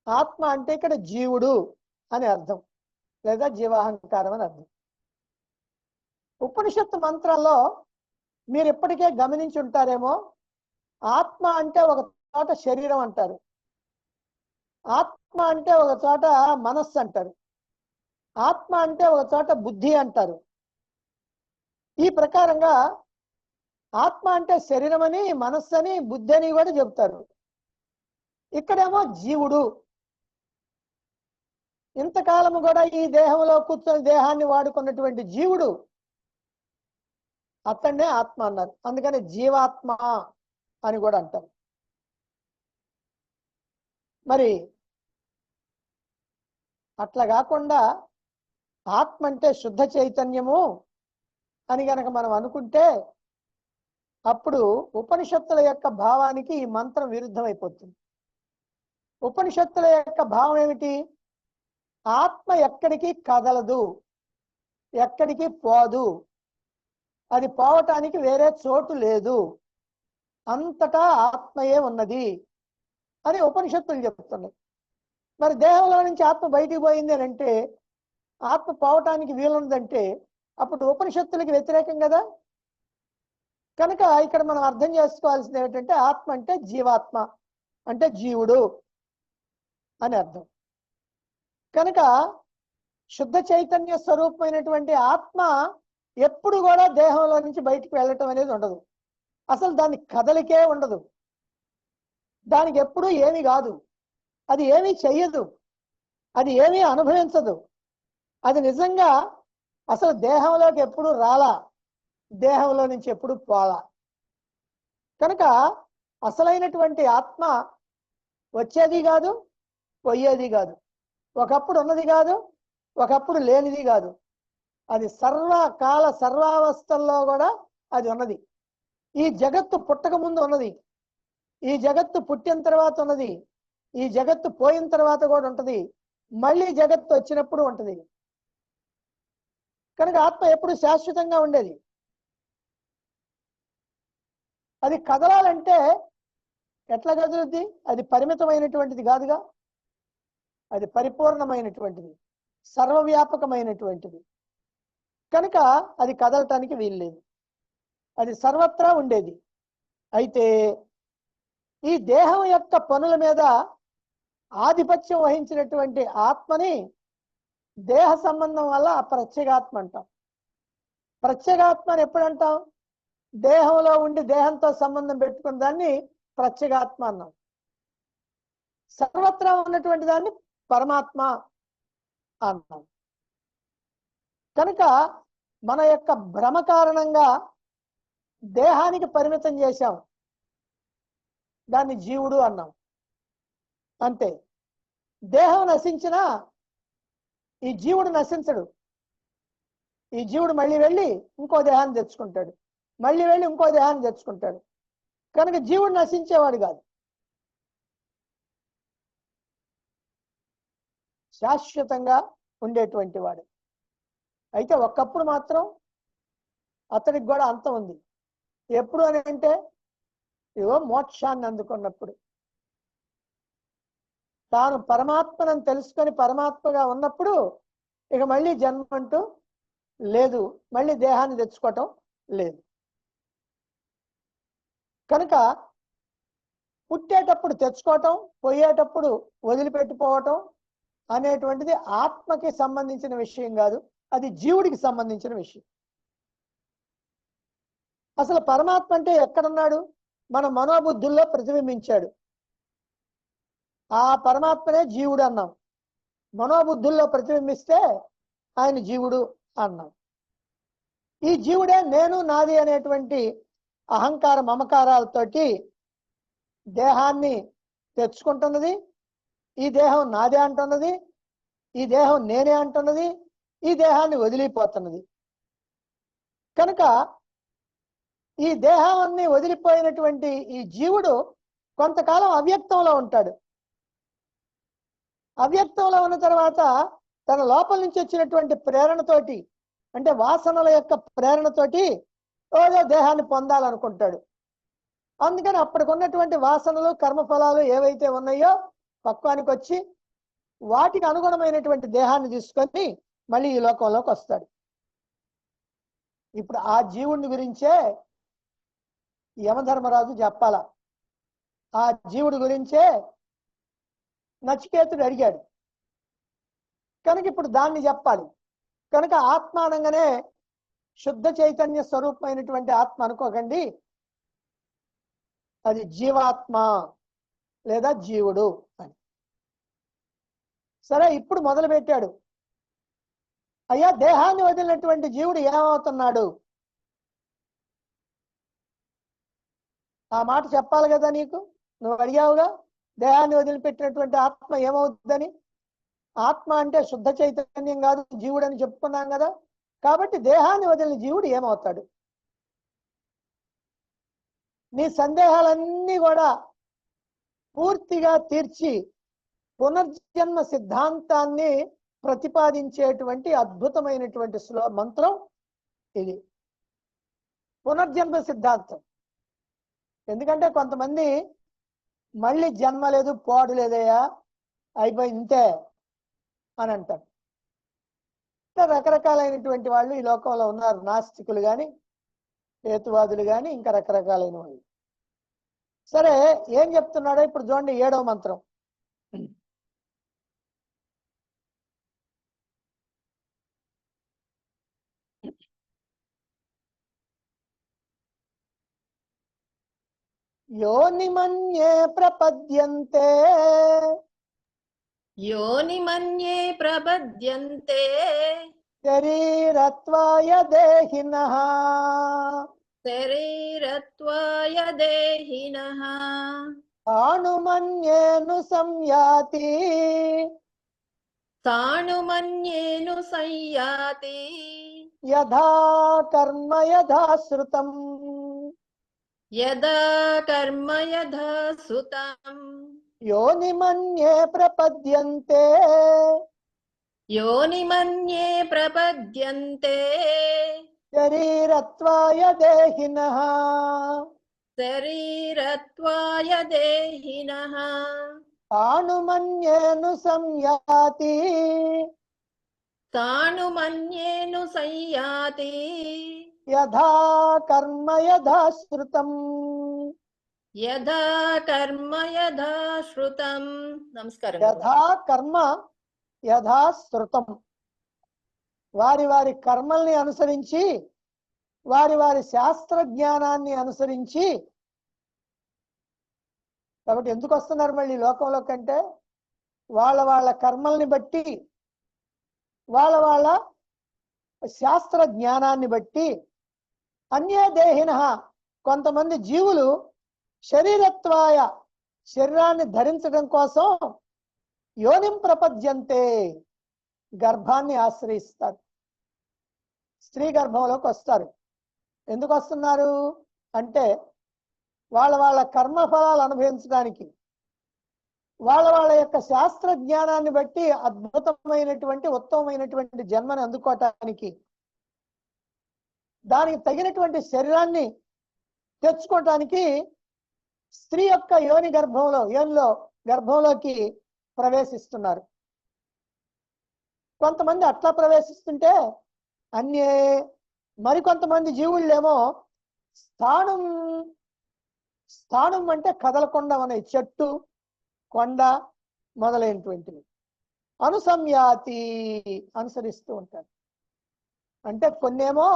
ఆత్మ అంటే ఇక్కడ జీవుడు అని అర్థం, లేదా జీవాహంకారం అని అర్థం. ఉపనిషత్తు మంత్రాల్లో మీరు ఇప్పటికే గమనించి ఉంటారేమో, ఆత్మ అంటే ఒక చోట శరీరం అంటారు, ఆత్మ అంటే ఒక చోట మనస్సు అంటారు, ఆత్మ అంటే ఒక చోట బుద్ధి అంటారు. ఈ ప్రకారంగా ఆత్మ అంటే శరీరం అని, మనస్సు అని, బుద్ధి అని కూడా చెబుతారు. ఇక్కడేమో జీవుడు. ఇంతకాలము కూడా ఈ దేహంలో కూర్చొని దేహాన్ని వాడుకున్నటువంటి జీవుడు, అతన్నే ఆత్మ అన్నారు. అందుకని జీవాత్మ అని కూడా అంటారు. మరి అట్లా కాకుండా ఆత్మ అంటే శుద్ధ చైతన్యము అని గనక మనం అనుకుంటే అప్పుడు ఉపనిషత్తుల యొక్క భావానికి ఈ మంత్రం విరుద్ధమైపోతుంది. ఉపనిషత్తుల యొక్క భావం ఏమిటి? ఆత్మ ఎక్కడికి కదలదు, ఎక్కడికి పోదు, అది పోవటానికి వేరే చోటు లేదు, అంతటా ఆత్మయే ఉన్నది అని ఉపనిషత్తులు చెప్తున్నాయి. మరి దేహంలో నుంచి ఆత్మ బయటికి పోయింది అని అంటే, ఆత్మ పోవటానికి వీలుందంటే అప్పుడు ఉపనిషత్తులకి వ్యతిరేకం కదా. కనుక ఇక్కడ మనం అర్థం చేసుకోవాల్సింది ఏమిటంటే, ఆత్మ అంటే జీవాత్మ, అంటే జీవుడు అని అర్థం. కనుక శుద్ధ చైతన్య స్వరూపమైనటువంటి ఆత్మ ఎప్పుడు కూడా దేహంలో నుంచి బయటికి వెళ్ళటం అనేది ఉండదు. అసలు దాని కదలికే ఉండదు. దానికి ఎప్పుడూ ఏమీ కాదు, అది ఏమీ చెయ్యదు, అది ఏమీ అనుభవించదు. అది నిజంగా అసలు దేహంలోకి ఎప్పుడు రాలా, దేహంలో నుంచి ఎప్పుడు పోలా. కనుక అసలైనటువంటి ఆత్మ వచ్చేది కాదు, పోయేది కాదు, ఒకప్పుడు ఉన్నది కాదు, ఒకప్పుడు లేనిది కాదు. అది సర్వకాల సర్వావస్థల్లో కూడా అది ఉన్నది. ఈ జగత్తు పుట్టక ముందు ఉన్నది, ఈ జగత్తు పుట్టిన తర్వాత ఉన్నది, ఈ జగత్తు పోయిన తర్వాత కూడా ఉంటది, మళ్ళీ జగత్తు వచ్చినప్పుడు ఉంటది. కనుక ఆత్మ ఎప్పుడు శాశ్వతంగా ఉండేది. అది కదలాలంటే ఎట్లా కదులుద్ది? అది పరిమితమైనటువంటిది కాదుగా, అది పరిపూర్ణమైనటువంటిది, సర్వవ్యాపకమైనటువంటిది. కనుక అది కదలటానికి వీల్లేదు, అది సర్వత్రా ఉండేది. అయితే ఈ దేహం యొక్క పనుల మీద ఆధిపత్యం వహించినటువంటి ఆత్మని దేహ సంబంధం వల్ల ప్రత్యేగాత్మ అంటాం. ప్రత్యేగాత్మ అని ఎప్పుడంటాం? దేహంలో ఉండి దేహంతో సంబంధం పెట్టుకున్న దాన్ని ప్రత్యేగాత్మ అన్నాం. సర్వత్రా ఉన్నటువంటి దాన్ని పరమాత్మ అన్నాం. కనుక మన యొక్క భ్రమ కారణంగా దేహానికి పరిమితం చేశాం, దాన్ని జీవుడు అన్నాం. అంతే. దేహం నశించినా ఈ జీవుడు నశించడు. ఈ జీవుడు మళ్ళీ వెళ్ళి ఇంకో దేహాన్ని తెచ్చుకుంటాడు, మళ్ళీ వెళ్ళి ఇంకో దేహాన్ని తెచ్చుకుంటాడు. కనుక జీవుడు నశించేవాడు కాదు, శాశ్వతంగా ఉండేటువంటి వాడు. అయితే ఒక్కప్పుడు మాత్రం అతడికి కూడా అంతం ఉంది. ఎప్పుడు అని అంటే, ఇవో మోక్షాన్ని అందుకున్నప్పుడు, తాను పరమాత్మను తెలుసుకొని పరమాత్మగా ఉన్నప్పుడు ఇక మళ్ళీ జన్మ అంటూ లేదు, మళ్ళీ దేహాన్ని తెచ్చుకోవటం లేదు. కనుక పుట్టేటప్పుడు తెచ్చుకోవటం, పోయేటప్పుడు వదిలిపెట్టిపోవటం అనేటువంటిది ఆత్మకి సంబంధించిన విషయం కాదు, అది జీవుడికి సంబంధించిన విషయం. అసలు పరమాత్మ అంటే ఎక్కడున్నాడు? మన మనోబుద్ధుల్లో ప్రతిబింబించాడు. ఆ పరమాత్మనే జీవుడు అన్నాం. మనోబుద్ధుల్లో ప్రతిబింబిస్తే ఆయన జీవుడు అన్నాం. ఈ జీవుడే నేను నాది అనేటువంటి అహంకార మమకారాలతోటి దేహాన్ని తెచ్చుకుంటున్నది. ఈ దేహం నాదే అంటున్నది, ఈ దేహం నేనే అంటున్నది, ఈ దేహాన్ని వదిలిపోతున్నది. కనుక ఈ దేహాన్ని వదిలిపోయినటువంటి ఈ జీవుడు కొంతకాలం అవ్యక్తంలో ఉంటాడు. అవ్యక్తంలో ఉన్న తర్వాత తన లోపల నుంచి వచ్చినటువంటి ప్రేరణతోటి, అంటే వాసనల యొక్క ప్రేరణతోటి ఏదో దేహాన్ని పొందాలనుకుంటాడు. అందుకని అప్పటికున్నటువంటి వాసనలు కర్మఫలాలు ఏవైతే ఉన్నాయో పక్వానికి వచ్చి వాటికి అనుగుణమైనటువంటి దేహాన్ని తీసుకొని మళ్ళీ ఈ లోకంలోకి వస్తాడు. ఇప్పుడు ఆ జీవుడిని గురించే యమధర్మరాజు చెప్పాల. ఆ జీవుడి గురించే నచికేతుడు అడిగాడు. కనుక ఇప్పుడు దాన్ని చెప్పాలి. కనుక ఆత్మ అనగానే శుద్ధ చైతన్య స్వరూపమైనటువంటి ఆత్మ అనుకోకండి, అది జీవాత్మ లేదా జీవుడు అని. సరే, ఇప్పుడు మొదలు పెట్టాడు. అయ్యా, దేహాన్ని వదిలినటువంటి జీవుడు ఏమవుతున్నాడు? ఆ మాట చెప్పాలి కదా నీకు. నువ్వు అడిగావుగా, దేహాన్ని వదిలిపెట్టినటువంటి ఆత్మ ఏమవుతుందని. ఆత్మ అంటే శుద్ధ చైతన్యం కాదు, జీవుడు అని చెప్పుకున్నాం కదా. కాబట్టి దేహాన్ని వదిలిన జీవుడు ఏమవుతాడు? నీ సందేహాలన్నీ కూడా పూర్తిగా తీర్చి పునర్జన్మ సిద్ధాంతాన్ని ప్రతిపాదించేటువంటి అద్భుతమైనటువంటి మంత్రం ఇది, పునర్జన్మ సిద్ధాంతం. ఎందుకంటే కొంతమంది మళ్ళీ జన్మ లేదు, పోడు లేదయ్యా, అయిపోయి ఇంతే అని అంటారు. రకరకాలైనటువంటి వాళ్ళు ఈ లోకంలో ఉన్నారు. నాస్తికులు కానీ, హేతువాదులు కానీ, ఇంకా రకరకాలైన వాళ్ళు. సరే, ఏం చెప్తున్నాడో ఇప్పుడు చూడండి 7వ మంత్రం. యోనిమన్యే ప్రపద్యంతే योनिमन्ये प्रपद्यन्ते శరీరత్వాయ దేహినః शरीरत्वाय देहिनः తానుమన్యేను సంయాతి तानुमन्येनु संयाति యథా కర్మ యథా శ్రుతం. यदा कर्म यथा सुतम् యోనిమన్యే ప్రపద్యంతే योनिमन्ये प्रपद्यन्ते శరీరత్వాయ దేహినః शरीरत्वाय देहिनः తానుమన్యేను సంయాతి तानुमन्येनु संयाति యథా కర్మ యథా శ్రుతం. यदा कर्म यथा श्रुतं. నమస్కారం. యథా కర్మ యథా శ్రుతం. వారి వారి కర్మల్ని అనుసరించి, వారి వారి శాస్త్ర జ్ఞానాన్ని అనుసరించి. కాబట్టి ఎందుకు వస్తున్నారు మళ్ళీ లోకంలో కంటే? వాళ్ళ వాళ్ళ కర్మల్ని బట్టి, వాళ్ళ వాళ్ళ శాస్త్ర జ్ఞానాన్ని బట్టి. అన్య దేహిన, కొంతమంది జీవులు శరీరత్వాయ, శరీరాన్ని ధరించడం కోసం యోనిం ప్రపద్యంతే, గర్భాన్ని ఆశ్రయిస్తారు, స్త్రీ గర్భంలోకి వస్తారు. ఎందుకు వస్తున్నారు అంటే వాళ్ళ వాళ్ళ కర్మ ఫలాలు అనుభవించడానికి, వాళ్ళ వాళ్ళ యొక్క శాస్త్ర జ్ఞానాన్ని బట్టి అద్భుతమైనటువంటి ఉత్తమమైనటువంటి జన్మని అందుకోవటానికి, దానికి తగినటువంటి శరీరాన్ని తెచ్చుకోవటానికి స్త్రీ యొక్క యోని గర్భంలోకి ప్రవేశిస్తున్నారు. కొంతమంది అట్లా ప్రవేశిస్తుంటే అన్యే, మరికొంతమంది జీవుళ్ళేమో స్థానం, స్థానం అంటే కదలకుండా ఉన్నాయి, చెట్టు, కొండ మొదలైనటువంటివి. అనుసంయాతి, అనుసరిస్తూ ఉంటారు. అంటే కొన్నేమో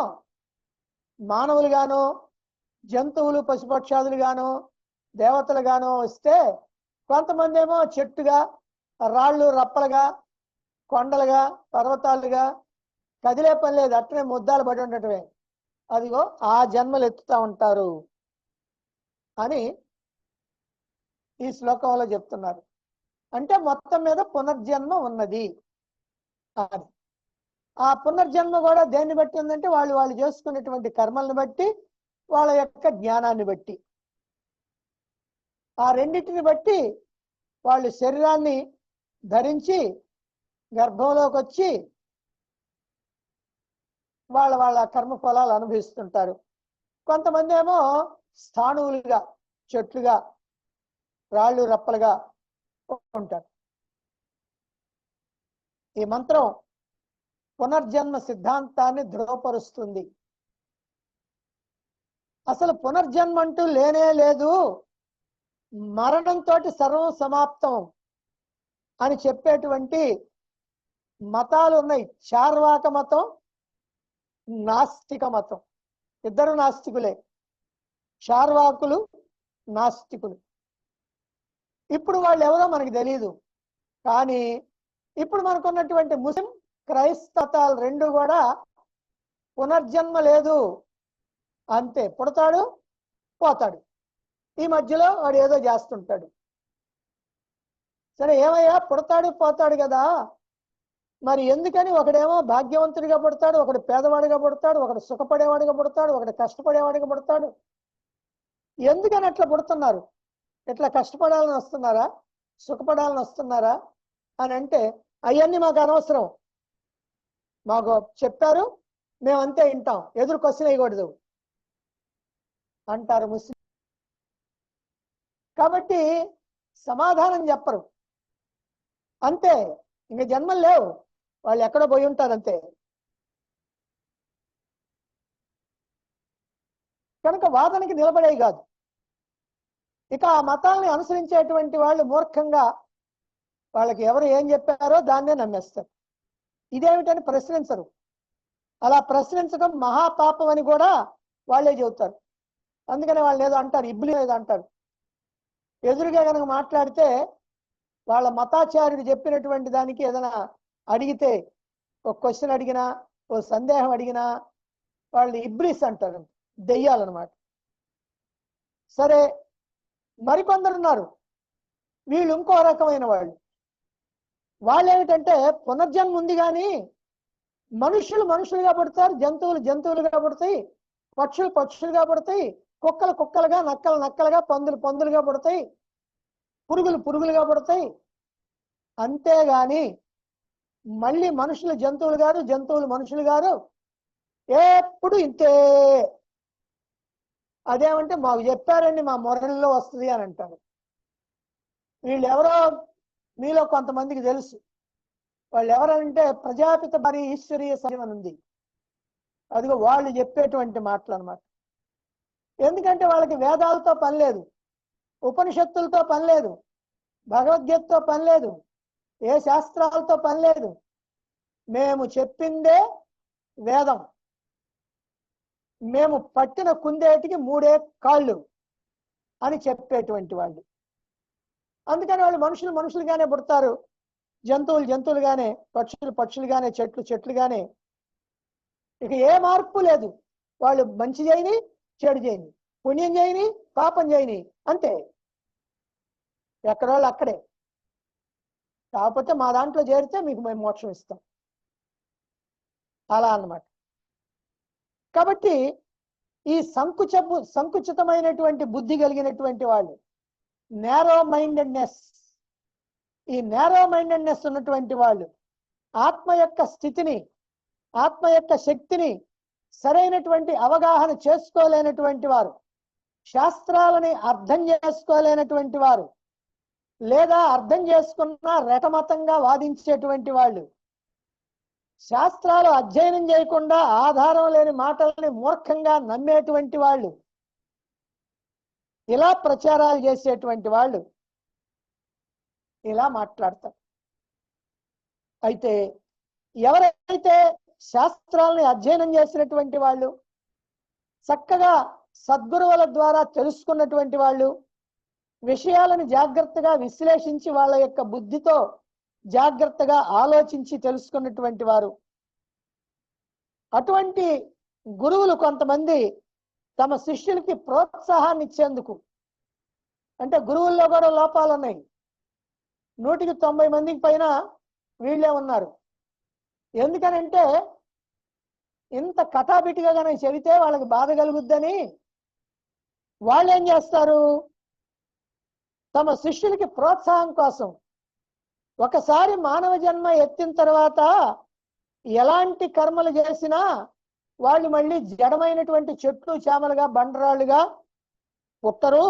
మానవులుగానో, జంతువులు పశుపక్షాదులుగానో, దేవతలుగానో వస్తే, కొంతమంది ఏమో చెట్టుగా, రాళ్ళు రప్పలుగా, కొండలుగా, పర్వతాలుగా, కదిలే పని లేదు, అట్లనే ముద్దాలు పడి ఉండటమే. అదిగో ఆ జన్మలు ఎత్తుతా ఉంటారు అని ఈ శ్లోకంలో చెప్తున్నారు. అంటే మొత్తం మీద పునర్జన్మ ఉన్నది అని. ఆ పునర్జన్మ కూడా దేన్ని బట్టి ఉందంటే వాళ్ళు వాళ్ళు చేసుకునేటువంటి కర్మల్ని బట్టి, వాళ్ళ యొక్క జ్ఞానాన్ని బట్టి. ఆ రెండింటిని బట్టి వాళ్ళు శరీరాన్ని ధరించి గర్భంలోకి వచ్చి వాళ్ళ వాళ్ళ కర్మ ఫలాలు అనుభవిస్తుంటారు. కొంతమంది ఏమో స్థాణువులుగా, చెట్లుగా, రాళ్ళు రప్పలుగా ఉంటారు. ఈ మంత్రం పునర్జన్మ సిద్ధాంతాన్ని దృఢపరుస్తుంది. అసలు పునర్జన్మ అంటూ లేనే లేదు, మరణంతో సర్వం సమాప్తం అని చెప్పేటువంటి మతాలు ఉన్నాయి. చార్వాక మతం, నాస్తిక మతం. ఇద్దరు నాస్తికులే, చార్వాకులు, నాస్తికులు. ఇప్పుడు వాళ్ళు ఎవరో మనకు తెలియదు. కానీ ఇప్పుడు మనకున్నటువంటి ముస్లిం, క్రైస్తవాలు రెండు కూడా పునర్జన్మ లేదు, అంతే, పుడతాడు పోతాడు, ఈ మధ్యలో వాడు ఏదో చేస్తుంటాడు. సరే ఏమయ్యా, పుడతాడు పోతాడు కదా, మరి ఎందుకని ఒకడేమో భాగ్యవంతుడిగా పుడతాడు, ఒకడు పేదవాడిగా పుడతాడు, ఒకడు సుఖపడేవాడిగా పుడతాడు, ఒకడు కష్టపడేవాడిగా పుడతాడు. ఎందుకని అట్లా పుడుతున్నారు? ఇట్లా కష్టపడాలని వస్తున్నారా, సుఖపడాలని వస్తున్నారా అని అంటే అవన్నీ మాకు అనవసరం, మాకు చెప్పారు, మేమంతే వింటాం, ఎదురు క్వశ్చన్ వేయకూడదు అంటారు ముస్లిం. కాబట్టి సమాధానం చెప్పరు. అంతే, ఇంక జన్మలు లేవు, వాళ్ళు ఎక్కడో పోయి ఉంటారు అంతే. కనుక వాదనకి నిలబడేవి కాదు. ఇక ఆ మతాల్ని అనుసరించేటువంటి వాళ్ళు మూర్ఖంగా వాళ్ళకి ఎవరు ఏం చెప్పారో దాన్నే నమ్మేస్తారు. ఇదేమిటని ప్రశ్నించరు. అలా ప్రశ్నించడం మహాపాపం అని కూడా వాళ్ళే చెబుతారు. అందుకని వాళ్ళు ఏదో అంటారు, ఇబ్లీ ఏదో అంటారు. ఎదురుగా కనుక మాట్లాడితే వాళ్ళ మతాచార్యుడు చెప్పినటువంటి దానికి ఏదైనా అడిగితే, ఒక క్వశ్చన్ అడిగినా, ఓ సందేహం అడిగినా వాళ్ళు ఇబ్లీస్ అంటారు, దెయ్యాలన్నమాట. సరే, మరికొందరు ఉన్నారు, వీళ్ళు ఇంకో రకమైన వాళ్ళు. వాళ్ళు ఏమిటంటే పునర్జన్మ ఉంది కానీ మనుషులు మనుషులుగా పుడతారు, జంతువులు జంతువులుగా పుడతాయి, పక్షులు పక్షులుగా పుడతాయి, కుక్కలు కుక్కలుగా, నక్కలు నక్కలుగా, పందులు పందులుగా పుడతాయి, పురుగులు పురుగులుగా పుడతాయి. అంతేగాని మళ్ళీ మనుషులు జంతువులు గారు, జంతువులు మనుషులు గారు, ఎప్పుడు ఇంతే. అదేమంటే మాకు చెప్పారండి, మా మొరల్లో వస్తుంది అని అంటారు. వీళ్ళు ఎవరో మీలో కొంతమందికి తెలుసు. వాళ్ళు ఎవరంటే ప్రజాపిత భారీ ఈశ్వరీయ సత్యం అని ఉంది, అదిగో వాళ్ళు చెప్పేటువంటి మాటలు అన్నమాట. ఎందుకంటే వాళ్ళకి వేదాలతో పని లేదు, ఉపనిషత్తులతో పని లేదు, భగవద్గీతతో పని లేదు, ఏ శాస్త్రాలతో పని లేదు. మేము చెప్పిందే వేదం, మేము పట్టిన కుందేటికి 3 కాళ్ళు అని చెప్పేటువంటి వాళ్ళు. అందుకని వాళ్ళు మనుషులు మనుషులుగానే పుడతారు, జంతువులు జంతువులుగానే, పక్షులు పక్షులుగానే, చెట్లు చెట్లుగానే. ఇక ఏ మార్పు లేదు. వాళ్ళు మంచి చేయని, చెడు చేయని, పుణ్యం చేయని, పాపం చేయని, అంతే. ఎక్కడోళ్ళు అక్కడే. కాకపోతే మా దాంట్లో చేరితే మీకు మేము మోక్షం ఇస్తాం, అలా అన్నమాట. కాబట్టి ఈ సంకుచితమైనటువంటి బుద్ధి కలిగినటువంటి వాళ్ళు, నేరో మైండెడ్నెస్, ఈ నేరో మైండెడ్నెస్ ఉన్నటువంటి వాళ్ళు ఆత్మ యొక్క స్థితిని, ఆత్మ యొక్క శక్తిని సరైనటువంటి అవగాహన చేసుకోలేనటువంటి వారు, శాస్త్రాలని అర్థం చేసుకోలేనటువంటి వారు, లేదా అర్థం చేసుకున్న రెటమతంగా వాదించేటువంటి వాళ్ళు, శాస్త్రాలు అధ్యయనం చేయకుండా ఆధారం లేని మాటలని మూర్ఖంగా నమ్మేటువంటి వాళ్ళు, ఇలా ప్రచారాలు చేసేటువంటి వాళ్ళు ఇలా మాట్లాడతారు. అయితే ఎవరైతే శాస్త్రాలని అధ్యయనం చేసినటువంటి వాళ్ళు, చక్కగా సద్గురువుల ద్వారా తెలుసుకున్నటువంటి వాళ్ళు, విషయాలను జాగ్రత్తగా విశ్లేషించి వాళ్ళ యొక్క బుద్ధితో జాగ్రత్తగా ఆలోచించి తెలుసుకున్నటువంటి వారు, అటువంటి గురువులు కొంతమంది తమ శిష్యులకి ప్రోత్సాహాన్ని ఇచ్చేందుకు, అంటే గురువుల్లో కూడా లోపాలు ఉన్నాయి, 100కి 90 మందికి పైన వీళ్ళే ఉన్నారు. ఎందుకనంటే ఇంత కటాబిటిగా కనుక చెబితే వాళ్ళకి బాధ కలుగుద్దని వాళ్ళు ఏం చేస్తారు, తమ శిష్యులకి ప్రోత్సాహం కోసం ఒకసారి మానవ జన్మ ఎత్తిన తర్వాత ఎలాంటి కర్మలు చేసినా వాళ్ళు మళ్ళీ జడమైనటువంటి చెట్లు చేమలుగా, బండరాళ్ళుగా పుట్టరు,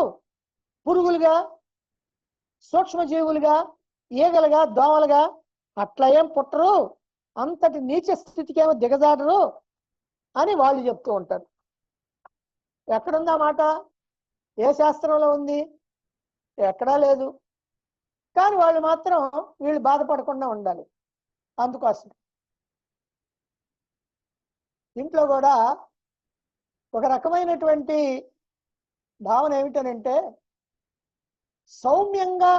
పురుగులుగా, సూక్ష్మజీవులుగా, ఈగలుగా, దోమలుగా అట్లా ఏం పుట్టరు, అంతటి నీచ స్థితికి ఏమో దిగజాడరు అని వాళ్ళు చెప్తూ ఉంటారు. ఎక్కడుందా మాట? ఏ శాస్త్రంలో ఉంది? ఎక్కడా లేదు. కానీ వాళ్ళు మాత్రం వీళ్ళు బాధపడకుండా ఉండాలి. అందుకోసం ఇంట్లో కూడా ఒక రకమైనటువంటి భావన ఏమిటనంటే, సౌమ్యంగా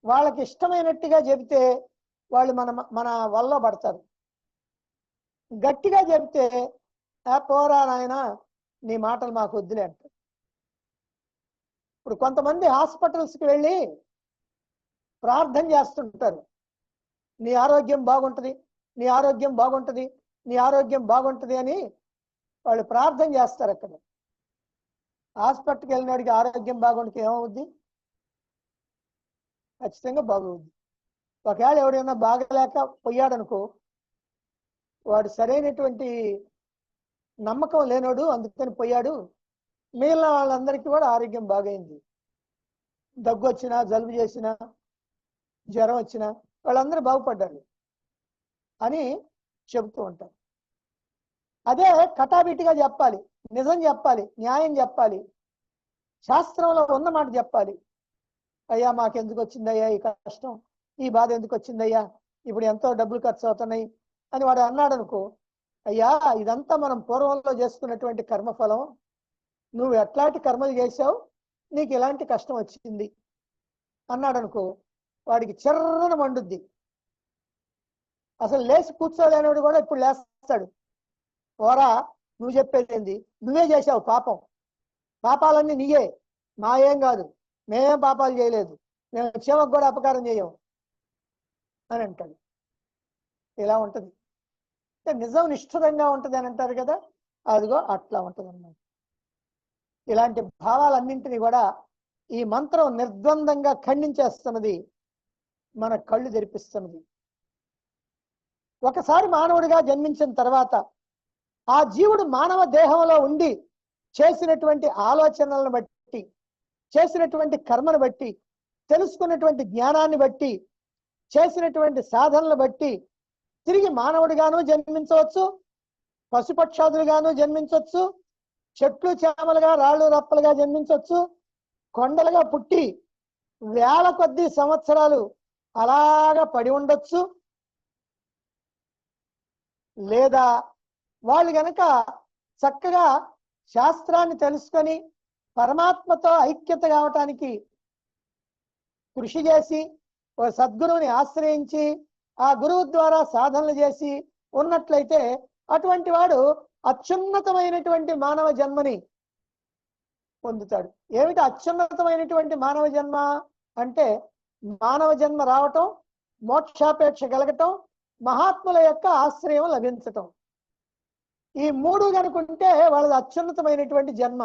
వాళ్ళకి ఇష్టమైనట్టుగా చెబితే వాళ్ళు మన వల్ల పడతారు. గట్టిగా చెబితే పోరా నాయన నీ మాటలు మాకు వద్దులే అంటారు. ఇప్పుడు కొంతమంది హాస్పిటల్స్కి వెళ్ళి ప్రార్థన చేస్తుంటారు, నీ ఆరోగ్యం బాగుంటుంది, నీ ఆరోగ్యం బాగుంటుంది, నీ ఆరోగ్యం బాగుంటుంది అని వాళ్ళు ప్రార్థన చేస్తారు. అక్కడ హాస్పిటల్కి వెళ్ళినడికి ఆరోగ్యం బాగుంటుంది ఏమవుద్ది? ఖచ్చితంగా బాగవుద్ది. ఒకవేళ ఎవడైనా బాగలేక పోయాడనుకో, వాడు సరైనటువంటి నమ్మకం లేనోడు, అందుకని పోయాడు, మిగిలిన వాళ్ళందరికీ కూడా ఆరోగ్యం బాగైంది. దగ్గు వచ్చినా, జలుబు చేసినా, జ్వరం వచ్చినా వాళ్ళందరూ బాగుపడ్డారు అని చెబుతూ ఉంటారు. అదే కటాబిటిగా చెప్పాలి, నిజం చెప్పాలి, న్యాయం చెప్పాలి, శాస్త్రంలో ఉన్న మాట చెప్పాలి. అయ్యా మాకెందుకు వచ్చిందయ్యా ఈ కష్టం, ఈ బాధ ఎందుకు వచ్చిందయ్యా, ఇప్పుడు ఎంతో డబ్బులు ఖర్చు అవుతున్నాయి అని వాడు అన్నాడు అనుకో, అయ్యా ఇదంతా మనం పూర్వంలో చేసుకున్నటువంటి కర్మఫలం, నువ్వు ఎట్లాంటి కర్మలు చేసావు, నీకు ఎలాంటి కష్టం వచ్చింది అన్నాడు అనుకో, వాడికి చెర్రన మండుద్ది. అసలు లేచి కూర్చోలేనివాడు కూడా ఇప్పుడు లేస్తాడు. ఓరా నువ్వు చెప్పేది ఏంది, నువ్వే చేసావు పాపం, పాపాలన్నీ నీయే, మా ఏం కాదు, మేమేం పాపాలు చేయలేదు, మేము క్షేమకు కూడా అపకారం చేయము అని అంటాడు. ఇలా ఉంటుంది. నిజం నిష్ఠురంగా ఉంటుంది అని అంటారు కదా, అదిగో అట్లా ఉంటుంది అన్నమాట. ఇలాంటి భావాలన్నింటినీ కూడా ఈ మంత్రం నిర్ద్వందంగా ఖండించేస్తున్నది, మన కళ్ళు తెరిపిస్తున్నది. ఒకసారి మానవుడిగా జన్మించిన తర్వాత ఆ జీవుడు మానవ దేహంలో ఉండి చేసినటువంటి ఆలోచనలను బట్టి, చేసినటువంటి కర్మను బట్టి, తెలుసుకున్నటువంటి జ్ఞానాన్ని బట్టి, చేసినటువంటి సాధనలు బట్టి తిరిగి మానవుడిగాను జన్మించవచ్చు, పశుపక్షాదులుగాను జన్మించవచ్చు, చెట్లు చేమలుగా రాళ్ళు రప్పలుగా జన్మించవచ్చు, కొండలుగా పుట్టి వేల కొద్ది సంవత్సరాలు అలాగా పడి ఉండొచ్చు. లేదా వాళ్ళు గనక చక్కగా శాస్త్రాన్ని తెలుసుకొని పరమాత్మతో ఐక్యత కావటానికి కృషి చేసి ఓ సద్గురువుని ఆశ్రయించి ఆ గురువు ద్వారా సాధనలు చేసి ఉన్నట్లయితే అటువంటి వాడు అత్యున్నతమైనటువంటి మానవ జన్మని పొందుతాడు. ఏమిటి అత్యున్నతమైనటువంటి మానవ జన్మ అంటే, మానవ జన్మ రావటం, మోక్షాపేక్ష కలగటం, మహాత్ముల యొక్క ఆశ్రయం లభించటం. ఈ మూడు కనుకుంటే వాళ్ళది అత్యున్నతమైనటువంటి జన్మ.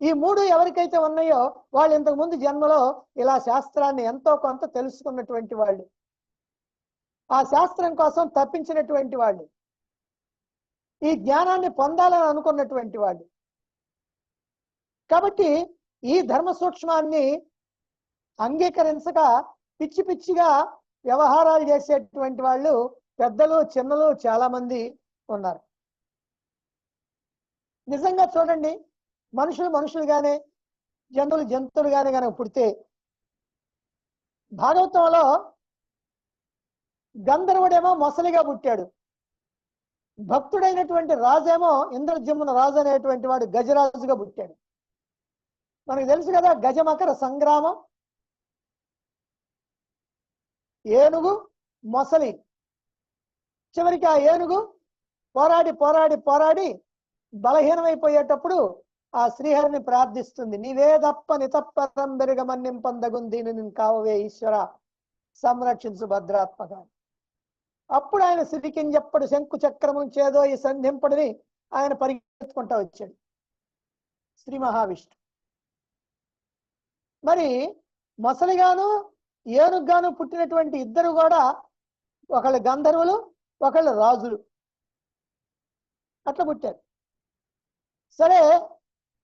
ఈ మూడు ఎవరికైతే ఉన్నాయో వాళ్ళు ఇంతకు ముందు జన్మలో ఇలా శాస్త్రాన్ని ఎంతో కొంత తెలుసుకున్నటువంటి వాళ్ళు, ఆ శాస్త్రం కోసం తప్పించినటువంటి వాళ్ళు, ఈ జ్ఞానాన్ని పొందాలని అనుకున్నటువంటి వాళ్ళు. కాబట్టి ఈ ధర్మ సూక్ష్మాన్ని అంగీకరించక పిచ్చి పిచ్చిగా వ్యవహారాలు చేసేటువంటి వాళ్ళు పెద్దలు చిన్నలు చాలా మంది ఉన్నారు. నిజంగా చూడండి, మనుషులు మనుషులుగానే, జంతువులు జంతువులుగానే కనుక పుడితే, భాగవతంలో గంధర్వుడేమో మొసలిగా పుట్టాడు, భక్తుడైనటువంటి రాజేమో ఇంద్రజమున రాజు అనేటువంటి వాడు గజరాజుగా పుట్టాడు. మనకు తెలుసు కదా గజమకర సంగ్రామం, ఏనుగు మొసలి, చివరికి ఆ ఏనుగు పోరాడి పోరాడి పోరాడి బలహీనమైపోయేటప్పుడు ఆ శ్రీహరిని ప్రార్థిస్తుంది, నీవే తప్ప నితప్పరం బెరగమన్యం పొందగుంది నేను కావవే ఈశ్వర సంరక్షించు భద్రాత్మక. అప్పుడు ఆయన సిరికింజప్పుడు శంకు చక్రము చేదో ఈ సంధింపడిని ఆయన పరిగెత్తుకుంటా వచ్చాడు శ్రీ మహావిష్ణు. మరి మొసలిగాను ఏనుగాను పుట్టినటువంటి ఇద్దరు కూడా ఒకళ్ళు గంధర్వులు, ఒకళ్ళు రాజులు, అట్లా పుట్టారు. సరే,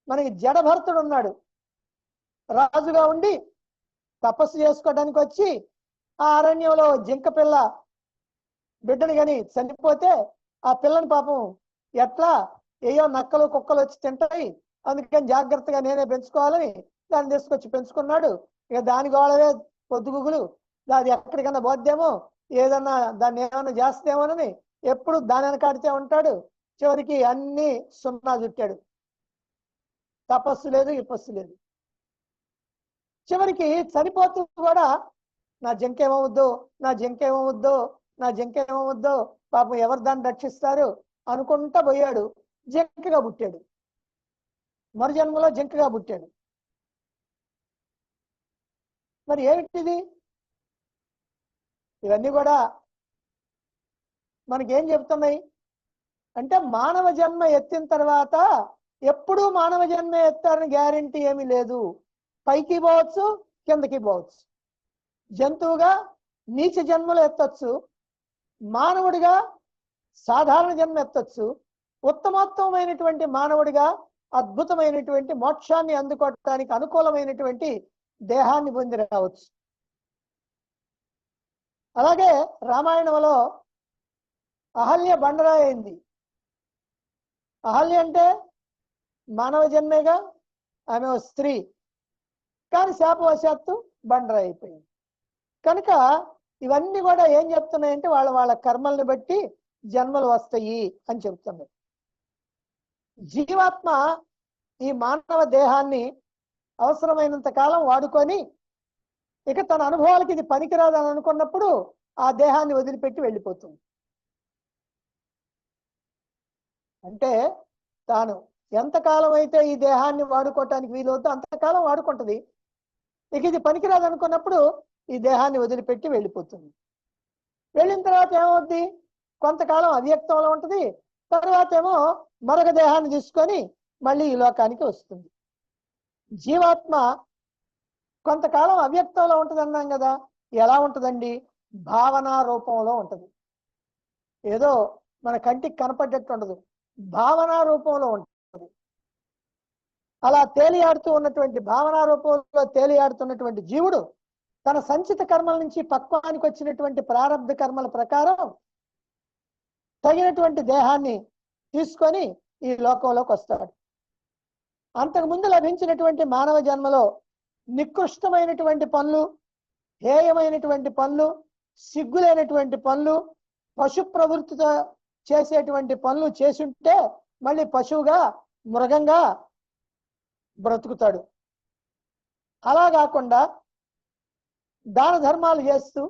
మనకి జడభరతుడు ఉన్నాడు, రాజుగా ఉండి తపస్సు చేసుకోవడానికి వచ్చి ఆ అరణ్యంలో జింక పిల్ల బిడ్డని కానీ చనిపోతే ఆ పిల్లని పాపం ఎట్లా ఏయో నక్కలు కుక్కలు వచ్చి తింటాయి, అందుకని జాగ్రత్తగా నేనే పెంచుకోవాలని దాన్ని తీసుకొచ్చి పెంచుకున్నాడు. ఇక దాని గోళవే పొద్దుగుగులు, అది ఎక్కడికన్నా పోద్దేమో, ఏదన్నా దాన్ని ఏమన్నా చేస్తేమోనని ఎప్పుడు దాని వెనకాడితే ఉంటాడు. చివరికి అన్ని సున్నా చుట్టాడు, తపస్సు లేదు, విపస్సు లేదు. చివరికి చనిపోతూ కూడా నా జంకేమవుద్దో, నా జంకేమవుద్దో, నా జంకేమవుద్దో, పాపం ఎవరు దాన్ని రక్షిస్తారు అనుకుంటా పోయాడు. జంకగా పుట్టాడు, మరు జన్మలో జంకగా పుట్టాడు. మరి ఏమిటిది? ఇవన్నీ కూడా మనకేం చెప్తున్నాయి అంటే, మానవ జన్మ ఎత్తిన తర్వాత ఎప్పుడూ మానవ జన్మ ఎత్తారని గ్యారంటీ ఏమీ లేదు. పైకి పోవచ్చు, కిందకి పోవచ్చు. జంతువుగా నీచ జన్మలు ఎత్తచ్చు, మానవుడిగా సాధారణ జన్మ ఎత్తచ్చు, ఉత్తమోత్తమైనటువంటి మానవుడిగా అద్భుతమైనటువంటి మోక్షాన్ని అందుకోవటానికి అనుకూలమైనటువంటి దేహాన్ని పొంది రావచ్చు. అలాగే రామాయణంలో అహల్య బండరాయి అయింది. అహల్య అంటే మానవ జన్మేగా, ఆమె ఓ స్త్రీ, కానీ శాపవశాత్తు బండరాయి అయిపోయింది. కనుక ఇవన్నీ కూడా ఏం చెప్తున్నాయంటే వాళ్ళ వాళ్ళ కర్మల్ని బట్టి జన్మలు వస్తాయి అని చెప్తున్నాయి. జీవాత్మ ఈ మానవ దేహాన్ని అవసరమైనంత కాలం వాడుకొని ఇక తన అనుభవాలకి ఇది పనికిరాదని అనుకున్నప్పుడు ఆ దేహాన్ని వదిలిపెట్టి వెళ్ళిపోతుంది. అంటే తాను ఎంతకాలం అయితే ఈ దేహాన్ని వాడుకోవటానికి వీలవుతుందో అంతకాలం వాడుకుంటుంది. ఇక ఇది పనికిరాదు అనుకున్నప్పుడు ఈ దేహాన్ని వదిలిపెట్టి వెళ్ళిపోతుంది. వెళ్ళిన తర్వాత ఏమవుద్ది? కొంతకాలం అవ్యక్తంలో ఉంటుంది, తర్వాత ఏమో మరొక దేహాన్ని తీసుకొని మళ్ళీ ఈ లోకానికి వస్తుంది. జీవాత్మ కొంతకాలం అవ్యక్తంలో ఉంటుంది అన్నాం కదా. ఎలా ఉంటుందండి? భావనా రూపంలో ఉంటుంది. ఏదో మన కంటికి కనపడ్డట్టు ఉండదు, భావనా రూపంలో ఉంటుంది. అలా తేలియాడుతూ ఉన్నటువంటి భావనా రూపంలో తేలియాడుతున్నటువంటి జీవుడు తన సంచిత కర్మల నుంచి పక్వానికి వచ్చినటువంటి ప్రారంభ కర్మల ప్రకారం తగినటువంటి దేహాన్ని తీసుకొని ఈ లోకంలోకి వస్తాడు. అంతకుముందు లభించినటువంటి మానవ జన్మలో నికృష్టమైనటువంటి పనులు, హేయమైనటువంటి పనులు, సిగ్గులేనటువంటి పనులు, పశు ప్రవృత్తితో చేసేటువంటి పనులు చేసుంటే మళ్ళీ పశువుగా, మృగంగా బ్రతుకుతాడు. అలా కాకుండా దాన ధర్మాలు చేస్తూ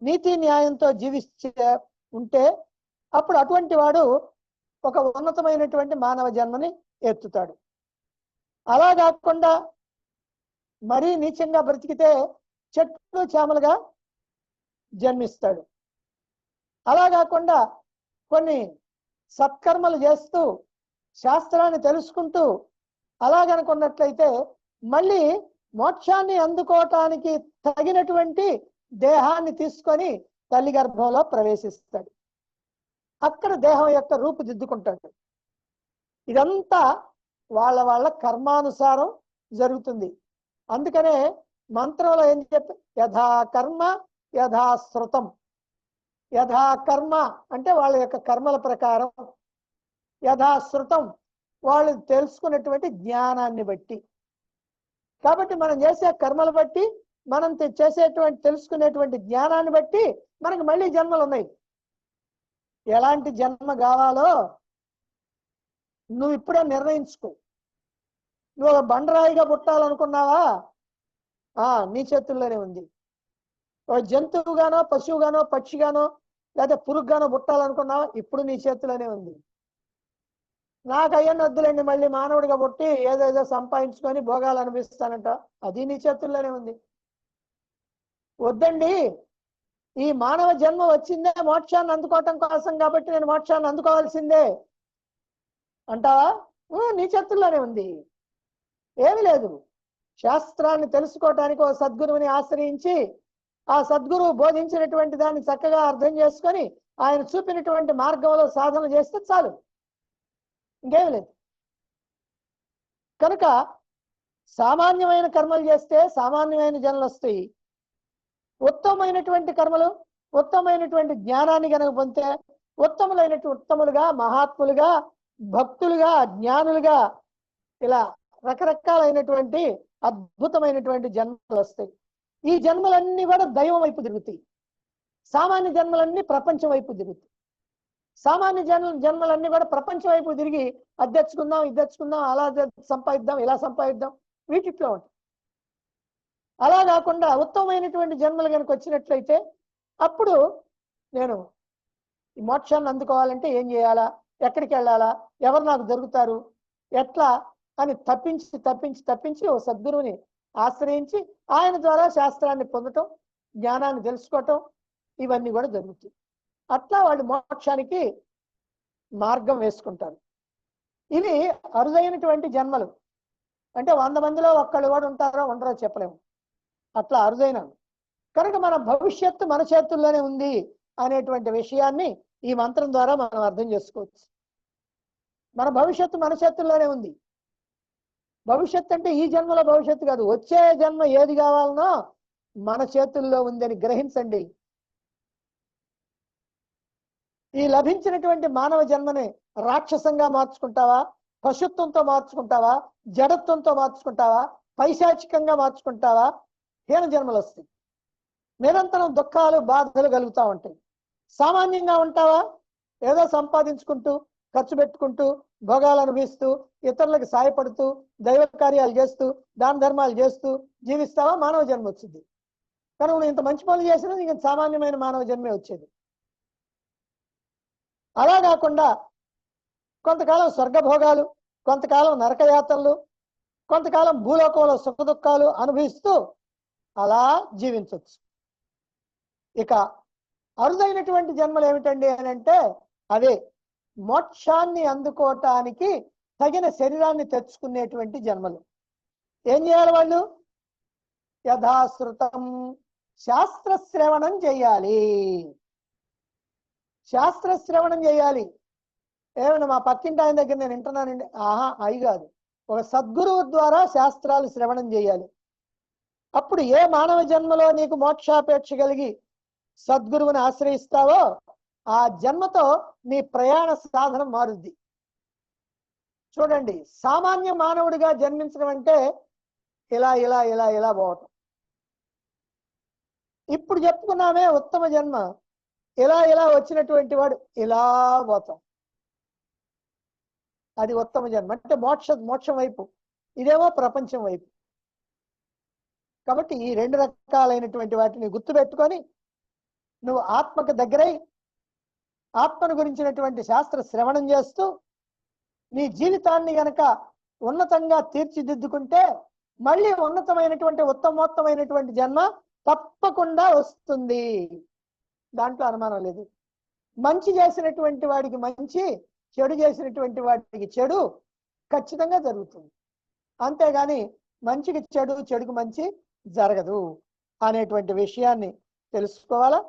నీతి న్యాయంతో జీవించే ఉంటే అప్పుడు అటువంటి వాడు ఒక ఉన్నతమైనటువంటి మానవ జన్మని ఎత్తుతాడు. అలా కాకుండా మరీ నీచంగా బ్రతికితే చెట్లు చేమలుగా జన్మిస్తాడు. అలా కాకుండా కొన్ని సత్కర్మలు చేస్తూ శాస్త్రాన్ని తెలుసుకుంటూ అలాగనుకున్నట్లయితే మళ్ళీ మోక్షాన్ని అందుకోవటానికి తగినటువంటి దేహాన్ని తీసుకొని తల్లి గర్భంలో ప్రవేశిస్తాడు. అక్కడ దేహం యొక్క రూపుదిద్దుకుంటాడు. ఇదంతా వాళ్ళ వాళ్ళ కర్మానుసారం జరుగుతుంది. అందుకనే మంత్రంలో ఏం చెప్పి యథా కర్మ యథా శృతం. యథా కర్మ అంటే వాళ్ళ యొక్క కర్మల ప్రకారం, యథా శృతం వాళ్ళు తెలుసుకున్నటువంటి జ్ఞానాన్ని బట్టి. కాబట్టి మనం చేసే కర్మలు బట్టి, మనం చేసేటువంటి తెలుసుకునేటువంటి జ్ఞానాన్ని బట్టి మనకి మళ్ళీ జన్మలు ఉన్నాయి. ఎలాంటి జన్మ కావాలో నువ్వు ఇప్పుడే నిర్ణయించుకో. నువ్వు బండరాయిగా పుట్టాలనుకున్నావా? నీ చేతుల్లోనే ఉంది. ఒక జంతువుగానో, పశువుగానో, పక్షిగానో, లేదా పురుగుగానో పుట్టాలనుకున్నావా? ఇప్పుడు నీ చేతుల్లోనే ఉంది. నాకు అయ్యన్న వద్దులేండి, మళ్ళీ మానవుడిగా పుట్టి ఏదేదో సంపాదించుకొని భోగాలు అనిపిస్తానంట, అది నీ చేతుల్లోనే ఉంది. వద్దండి, ఈ మానవ జన్మ వచ్చిందే మోక్షాన్ని అందుకోవటం కోసం, కాబట్టి నేను మోక్షాన్ని అందుకోవాల్సిందే అంటావా? నీ చేతుల్లోనే ఉంది. ఏమి లేదు, శాస్త్రాన్ని తెలుసుకోవటానికి ఒక సద్గురువుని ఆశ్రయించి ఆ సద్గురువు బోధించినటువంటి దాన్ని చక్కగా అర్థం చేసుకొని ఆయన చూపినటువంటి మార్గంలో సాధన చేస్తే చాలు, ఇంకేమి లేదు. కనుక సామాన్యమైన కర్మలు చేస్తే సామాన్యమైన జన్మలు వస్తాయి. ఉత్తమమైనటువంటి కర్మలు, ఉత్తమమైనటువంటి జ్ఞానాన్ని కనుక పొందితే ఉత్తములుగా, మహాత్ములుగా, భక్తులుగా, జ్ఞానులుగా ఇలా రకరకాలైనటువంటి అద్భుతమైనటువంటి జన్మలు వస్తాయి. ఈ జన్మలన్నీ కూడా దైవం వైపు తిరుగుతాయి. సామాన్య జన్మలన్నీ ప్రపంచం వైపు తిరుగుతాయి. సామాన్య జన్మలన్నీ కూడా ప్రపంచం వైపు తిరిగి అది తెచ్చుకుందాం, ఇది తెచ్చుకుందాం, అలా సంపాదిద్దాం, ఇలా సంపాదిద్దాం, వీటిలో ఉంటాయి. అలా కాకుండా ఉత్తమమైనటువంటి జన్మలు కనుక వచ్చినట్లయితే అప్పుడు నేను ఈ మోక్షాన్ని అందుకోవాలంటే ఏం చేయాలా, ఎక్కడికి వెళ్ళాలా, ఎవరు నాకు దొరుకుతారు, ఎట్లా అని తప్పించి తప్పించి తప్పించి ఓ సద్గురువుని ఆశ్రయించి ఆయన ద్వారా శాస్త్రాన్ని పొందటం, జ్ఞానాన్ని తెలుసుకోవటం, ఇవన్నీ కూడా జరుగుతాయి. అట్లా వాళ్ళు మోక్షానికి మార్గం వేసుకుంటారు. ఇవి అరుదైనటువంటి జన్మలు. అంటే 100 మందిలో ఒక్కళ్ళు కూడా ఉంటారో ఉండరో చెప్పలేము, అట్లా అరుదైన. కనుక మన భవిష్యత్తు మన చేతుల్లోనే ఉంది అనేటువంటి విషయాన్ని ఈ మంత్రం ద్వారా మనం అర్థం చేసుకోవచ్చు. మన భవిష్యత్తు మన చేతుల్లోనే ఉంది. భవిష్యత్తు అంటే ఈ జన్మలో భవిష్యత్తు కాదు, వచ్చే జన్మ ఏది కావాలనో మన చేతుల్లో ఉందని గ్రహించండి. ఈ లభించినటువంటి మానవ జన్మని రాక్షసంగా మార్చుకుంటావా, పశుత్వంతో మార్చుకుంటావా, జడత్వంతో మార్చుకుంటావా, పైశాచికంగా మార్చుకుంటావా? హీన జన్మలు వస్తాయి. నిరంతరం దుఃఖాలు బాధలు కలుగుతూ ఉంటాయి. సామాన్యంగా ఉంటావా? ఏదో సంపాదించుకుంటూ ఖర్చు పెట్టుకుంటూ భోగాలు అనుభవిస్తూ ఇతరులకు సాయపడుతూ దైవ కార్యాలు చేస్తూ దాన ధర్మాలు చేస్తూ జీవిస్తావా? మానవ జన్మ వచ్చింది. కానీ నువ్వు ఇంత మంచి పనులు చేసినా నీకు సామాన్యమైన మానవ జన్మే వచ్చేది. అలా కాకుండా కొంతకాలం స్వర్గభోగాలు, కొంతకాలం నరకయాత్రలు, కొంతకాలం భూలోకంలో సుఖ దుఃఖాలు అనుభవిస్తూ అలా జీవించవచ్చు. ఇక అరుదైనటువంటి జన్మలు ఏమిటండి అని అంటే అవే మోక్షాన్ని అందుకోవటానికి తగిన శరీరాన్ని తెచ్చుకునేటువంటి జన్మలు. ఏం చేయాలి వాళ్ళు? యథాశ్రుతం శాస్త్ర శ్రవణం చేయాలి. శాస్త్ర శ్రవణం చేయాలి. ఏమైనా మా పక్కింటి ఆయన దగ్గర నేను వింటున్నానండి, ఆహా అయి కాదు, ఒక సద్గురువు ద్వారా శాస్త్రాలు శ్రవణం చేయాలి. అప్పుడు ఏ మానవ జన్మలో నీకు మోక్షాపేక్ష కలిగి సద్గురువుని ఆశ్రయిస్తావో ఆ జన్మతో నీ ప్రయాణ సాధనం మారుద్ది. చూడండి, సామాన్య మానవుడిగా జన్మించడం అంటే ఇలా ఇలా ఇలా ఇలా పోవటం. ఇప్పుడు చెప్పుకున్నామే ఉత్తమ జన్మ, ఇలా ఇలా వచ్చినటువంటి వాడు ఇలా పోతాం. అది ఉత్తమ జన్మ అంటే మోక్షం వైపు, ఇదేమో ప్రపంచం వైపు. కాబట్టి ఈ రెండు రకాలైనటువంటి వాటిని గుర్తుపెట్టుకొని నువ్వు ఆత్మకు దగ్గరై ఆత్మను గురించినటువంటి శాస్త్ర శ్రవణం చేస్తూ నీ జీవితాన్ని గనక ఉన్నతంగా తీర్చిదిద్దుకుంటే మళ్ళీ ఉన్నతమైనటువంటి ఉత్తమోత్తమైనటువంటి జన్మ తప్పకుండా వస్తుంది. దాంట్లో అనుమానం లేదు. మంచి చేసినటువంటి వాడికి మంచి, చెడు చేసినటువంటి వాడికి చెడు ఖచ్చితంగా జరుగుతుంది. అంతేగాని మంచికి చెడు, చెడుకు మంచి జరగదు అనేటువంటి విషయాన్ని తెలుసుకోవాలా.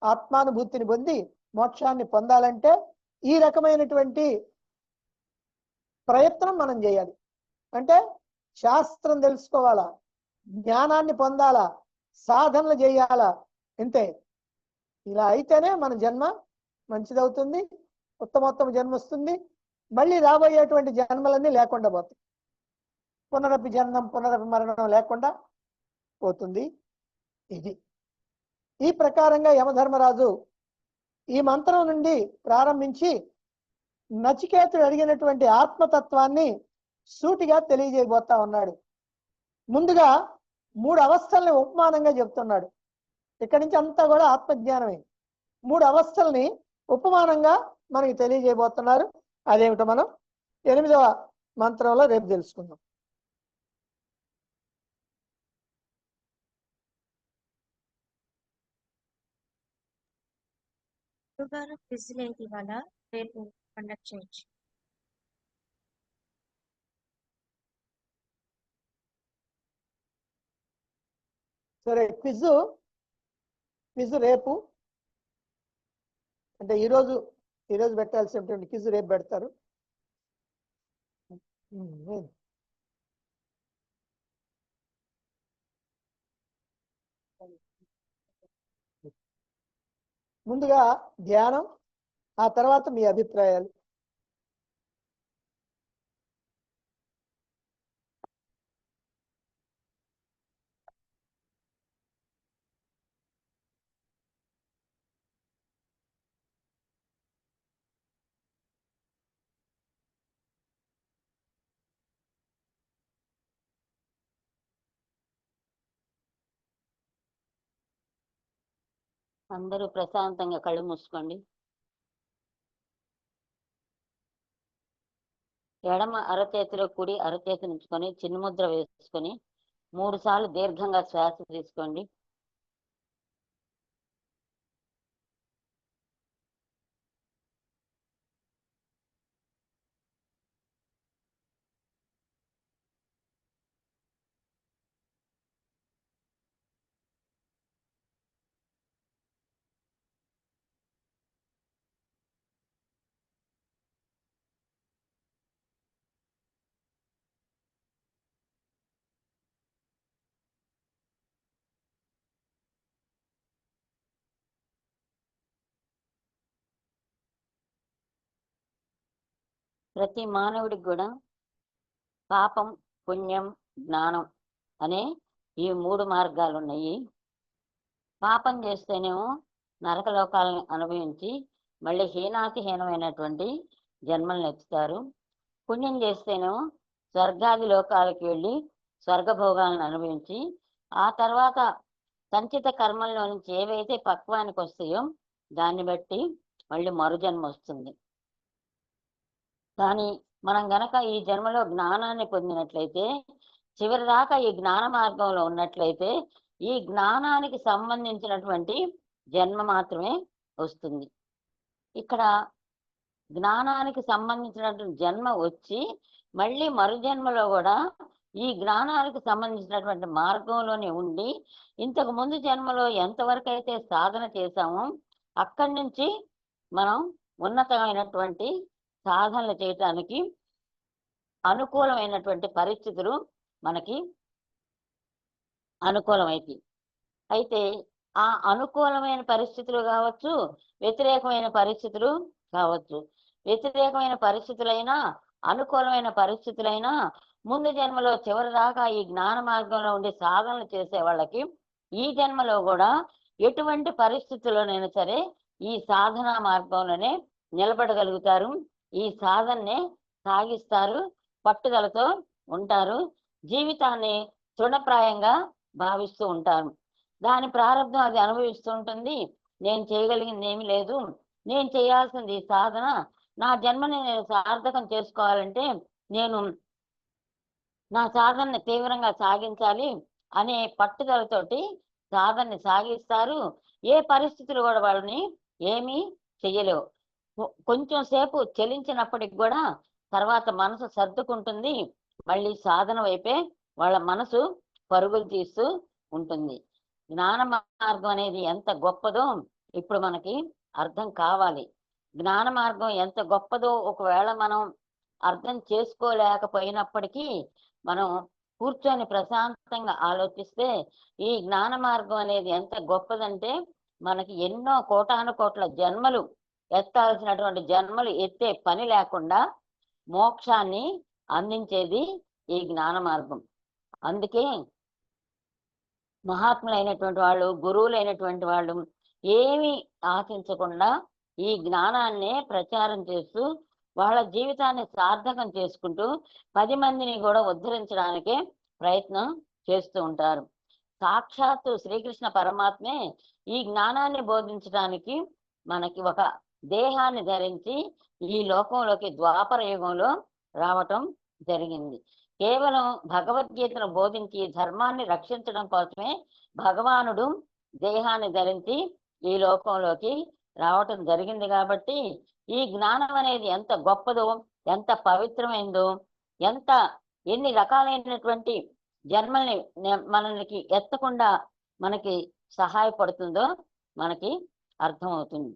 ఆత్మానుభూతిని పొంది మోక్షాన్ని పొందాలంటే ఈ రకమైనటువంటి ప్రయత్నం మనం చేయాలి. అంటే శాస్త్రం తెలుసుకోవాలా, జ్ఞానాన్ని పొందాలా, సాధనలు చేయాలా. ఇంతే. ఇలా అయితేనే మన జన్మ మంచిదవుతుంది, ఉత్తమోత్తమ జన్మ వస్తుంది. మళ్ళీ రాబోయేటువంటి జన్మలన్నీ లేకుండా పోతాయి. పునరపి జన్మం పునరపి మరణం లేకుండా పోతుంది. ఇది ఈ ప్రకారంగా యమధర్మరాజు ఈ మంత్రం నుండి ప్రారంభించి నచికేతుడు అడిగినటువంటి ఆత్మతత్వాన్ని సూటిగా తెలియజేయబోతా ఉన్నాడు. ముందుగా 3 అవస్థల్ని ఉపమానంగా చెప్తున్నాడు. ఇక్కడి నుంచి అంతా కూడా ఆత్మజ్ఞానమే. 3 అవస్థల్ని ఉపమానంగా మనకి తెలియజేయబోతున్నారు. అదేమిటో మనం 8వ మంత్రంలో రేపు తెలుసుకుందాం. క్విజ్ ఏంటి ఇవాళ? రేపు కండక్ట్ చేయొచ్చు. సరే, క్విజ్ రేపు అంటే ఈరోజు పెట్టాల్సినటువంటి క్విజ్ రేపు పెడతారు. ముందుగా ధ్యానం, ఆ తర్వాత మీ అభిప్రాయాలు. అందరూ ప్రశాంతంగా కళ్ళు మూసుకోండి. ఎడమ అరచేతిలో కుడి అరచేతిని ఉంచుకొని చిన్ముద్ర వేసుకొని 3 సార్లు దీర్ఘంగా శ్వాస తీసుకోండి. ప్రతి మానవుడికి కూడా పాపం, పుణ్యం, జ్ఞానం అనే ఈ 3 మార్గాలు ఉన్నాయి. పాపం చేస్తేనేమో నరకలోకాలను అనుభవించి మళ్ళీ హీనాతిహీనమైనటువంటి జన్మలను ఎత్తుతారు. పుణ్యం చేస్తేనేమో స్వర్గాది లోకాలకి వెళ్ళి స్వర్గభోగాలను అనుభవించి ఆ తర్వాత సంచిత కర్మల్లో నుంచి ఏవైతే పక్వానికి వస్తాయో దాన్ని బట్టి మళ్ళీ మరుజన్మ వస్తుంది. కానీ మనం గనక ఈ జన్మలో జ్ఞానాన్ని పొందినట్లయితే, చివరి దాకా ఈ జ్ఞాన మార్గంలో ఉన్నట్లయితే ఈ జ్ఞానానికి సంబంధించినటువంటి జన్మ మాత్రమే వస్తుంది. ఇక్కడ జ్ఞానానికి సంబంధించినటువంటి జన్మ వచ్చి మళ్ళీ మరుజన్మలో కూడా ఈ జ్ఞానానికి సంబంధించినటువంటి మార్గంలోనే ఉండి ఇంతకు ముందు జన్మలో ఎంతవరకు అయితే సాధన చేశామో అక్కడి నుంచి మనం ఉన్నతమైనటువంటి సాధనలు చేయటానికి అనుకూలమైనటువంటి పరిస్థితులు మనకి అనుకూలమైతే అయితే ఆ అనుకూలమైన పరిస్థితులు కావచ్చు, వ్యతిరేకమైన పరిస్థితులు కావచ్చు. వ్యతిరేకమైన పరిస్థితులైనా అనుకూలమైన పరిస్థితులైనా ముందు జన్మలో చివరి దాకా ఈ జ్ఞాన మార్గంలో ఉండి సాధనలు చేసే వాళ్ళకి ఈ జన్మలో కూడా ఎటువంటి పరిస్థితుల్లోనైనా సరే ఈ సాధనా మార్గంలోనే నిలబడగలుగుతారు. ఈ సాధననే సాగిస్తారు, పట్టుదలతో ఉంటారు, జీవితాన్ని తృణప్రాయంగా భావిస్తూ ఉంటారు. దాని ప్రారంభం అది అనుభవిస్తూ ఉంటుంది. నేను చేయగలిగింది ఏమీ లేదు, నేను చేయాల్సింది సాధన, నా జన్మని నేను సార్థకం చేసుకోవాలంటే నేను నా సాధనని తీవ్రంగా సాగించాలి అనే పట్టుదలతోటి సాధనని సాగిస్తారు. ఏ పరిస్థితులు కూడా వాళ్ళని ఏమీ చెయ్యలేవు. కొంచెం సేపు చలించినప్పటికి కూడా తర్వాత మనసు సర్దుకుంటుంది, మళ్ళీ సాధన వైపే వాళ్ళ మనసు పరుగులు తీస్తూ ఉంటుంది. జ్ఞాన మార్గం అనేది ఎంత గొప్పదో ఇప్పుడు మనకి అర్థం కావాలి. జ్ఞాన మార్గం ఎంత గొప్పదో ఒకవేళ మనం అర్థం చేసుకోలేకపోయినప్పటికీ మనం కూర్చొని ప్రశాంతంగా ఆలోచిస్తే ఈ జ్ఞాన మార్గం అనేది ఎంత గొప్పదంటే మనకి ఎన్నో కోటాను కోట్ల జన్మలు ఎత్తాల్సినటువంటి జన్మలు ఎత్తే పని లేకుండా మోక్షాన్ని అందించేది ఈ జ్ఞాన మార్గం. అందుకే మహాత్ములైనటువంటి వాళ్ళు, గురువులైనటువంటి వాళ్ళు ఏమీ ఆశించకుండా ఈ జ్ఞానాన్నే ప్రచారం చేస్తూ వాళ్ళ జీవితాన్ని సార్థకం చేసుకుంటూ 10 మందిని కూడా ఉద్ధరించడానికే ప్రయత్నం చేస్తూ ఉంటారు. సాక్షాత్తు శ్రీకృష్ణ పరమాత్మే ఈ జ్ఞానాన్ని బోధించడానికి మనకి ఒక దేహాన్ని ధరించి ఈ లోకంలోకి ద్వాపర యుగంలో రావటం జరిగింది. కేవలం భగవద్గీతను బోధించి ధర్మాన్ని రక్షించడం కోసమే భగవానుడు దేహాన్ని ధరించి ఈ లోకంలోకి రావటం జరిగింది. కాబట్టి ఈ జ్ఞానం అనేది ఎంత గొప్పదో, ఎంత పవిత్రమైందో, ఎన్ని రకాలైనటువంటి జన్మల్ని మనకి ఎత్తకుండా మనకి సహాయపడుతుందో మనకి అర్థమవుతుంది.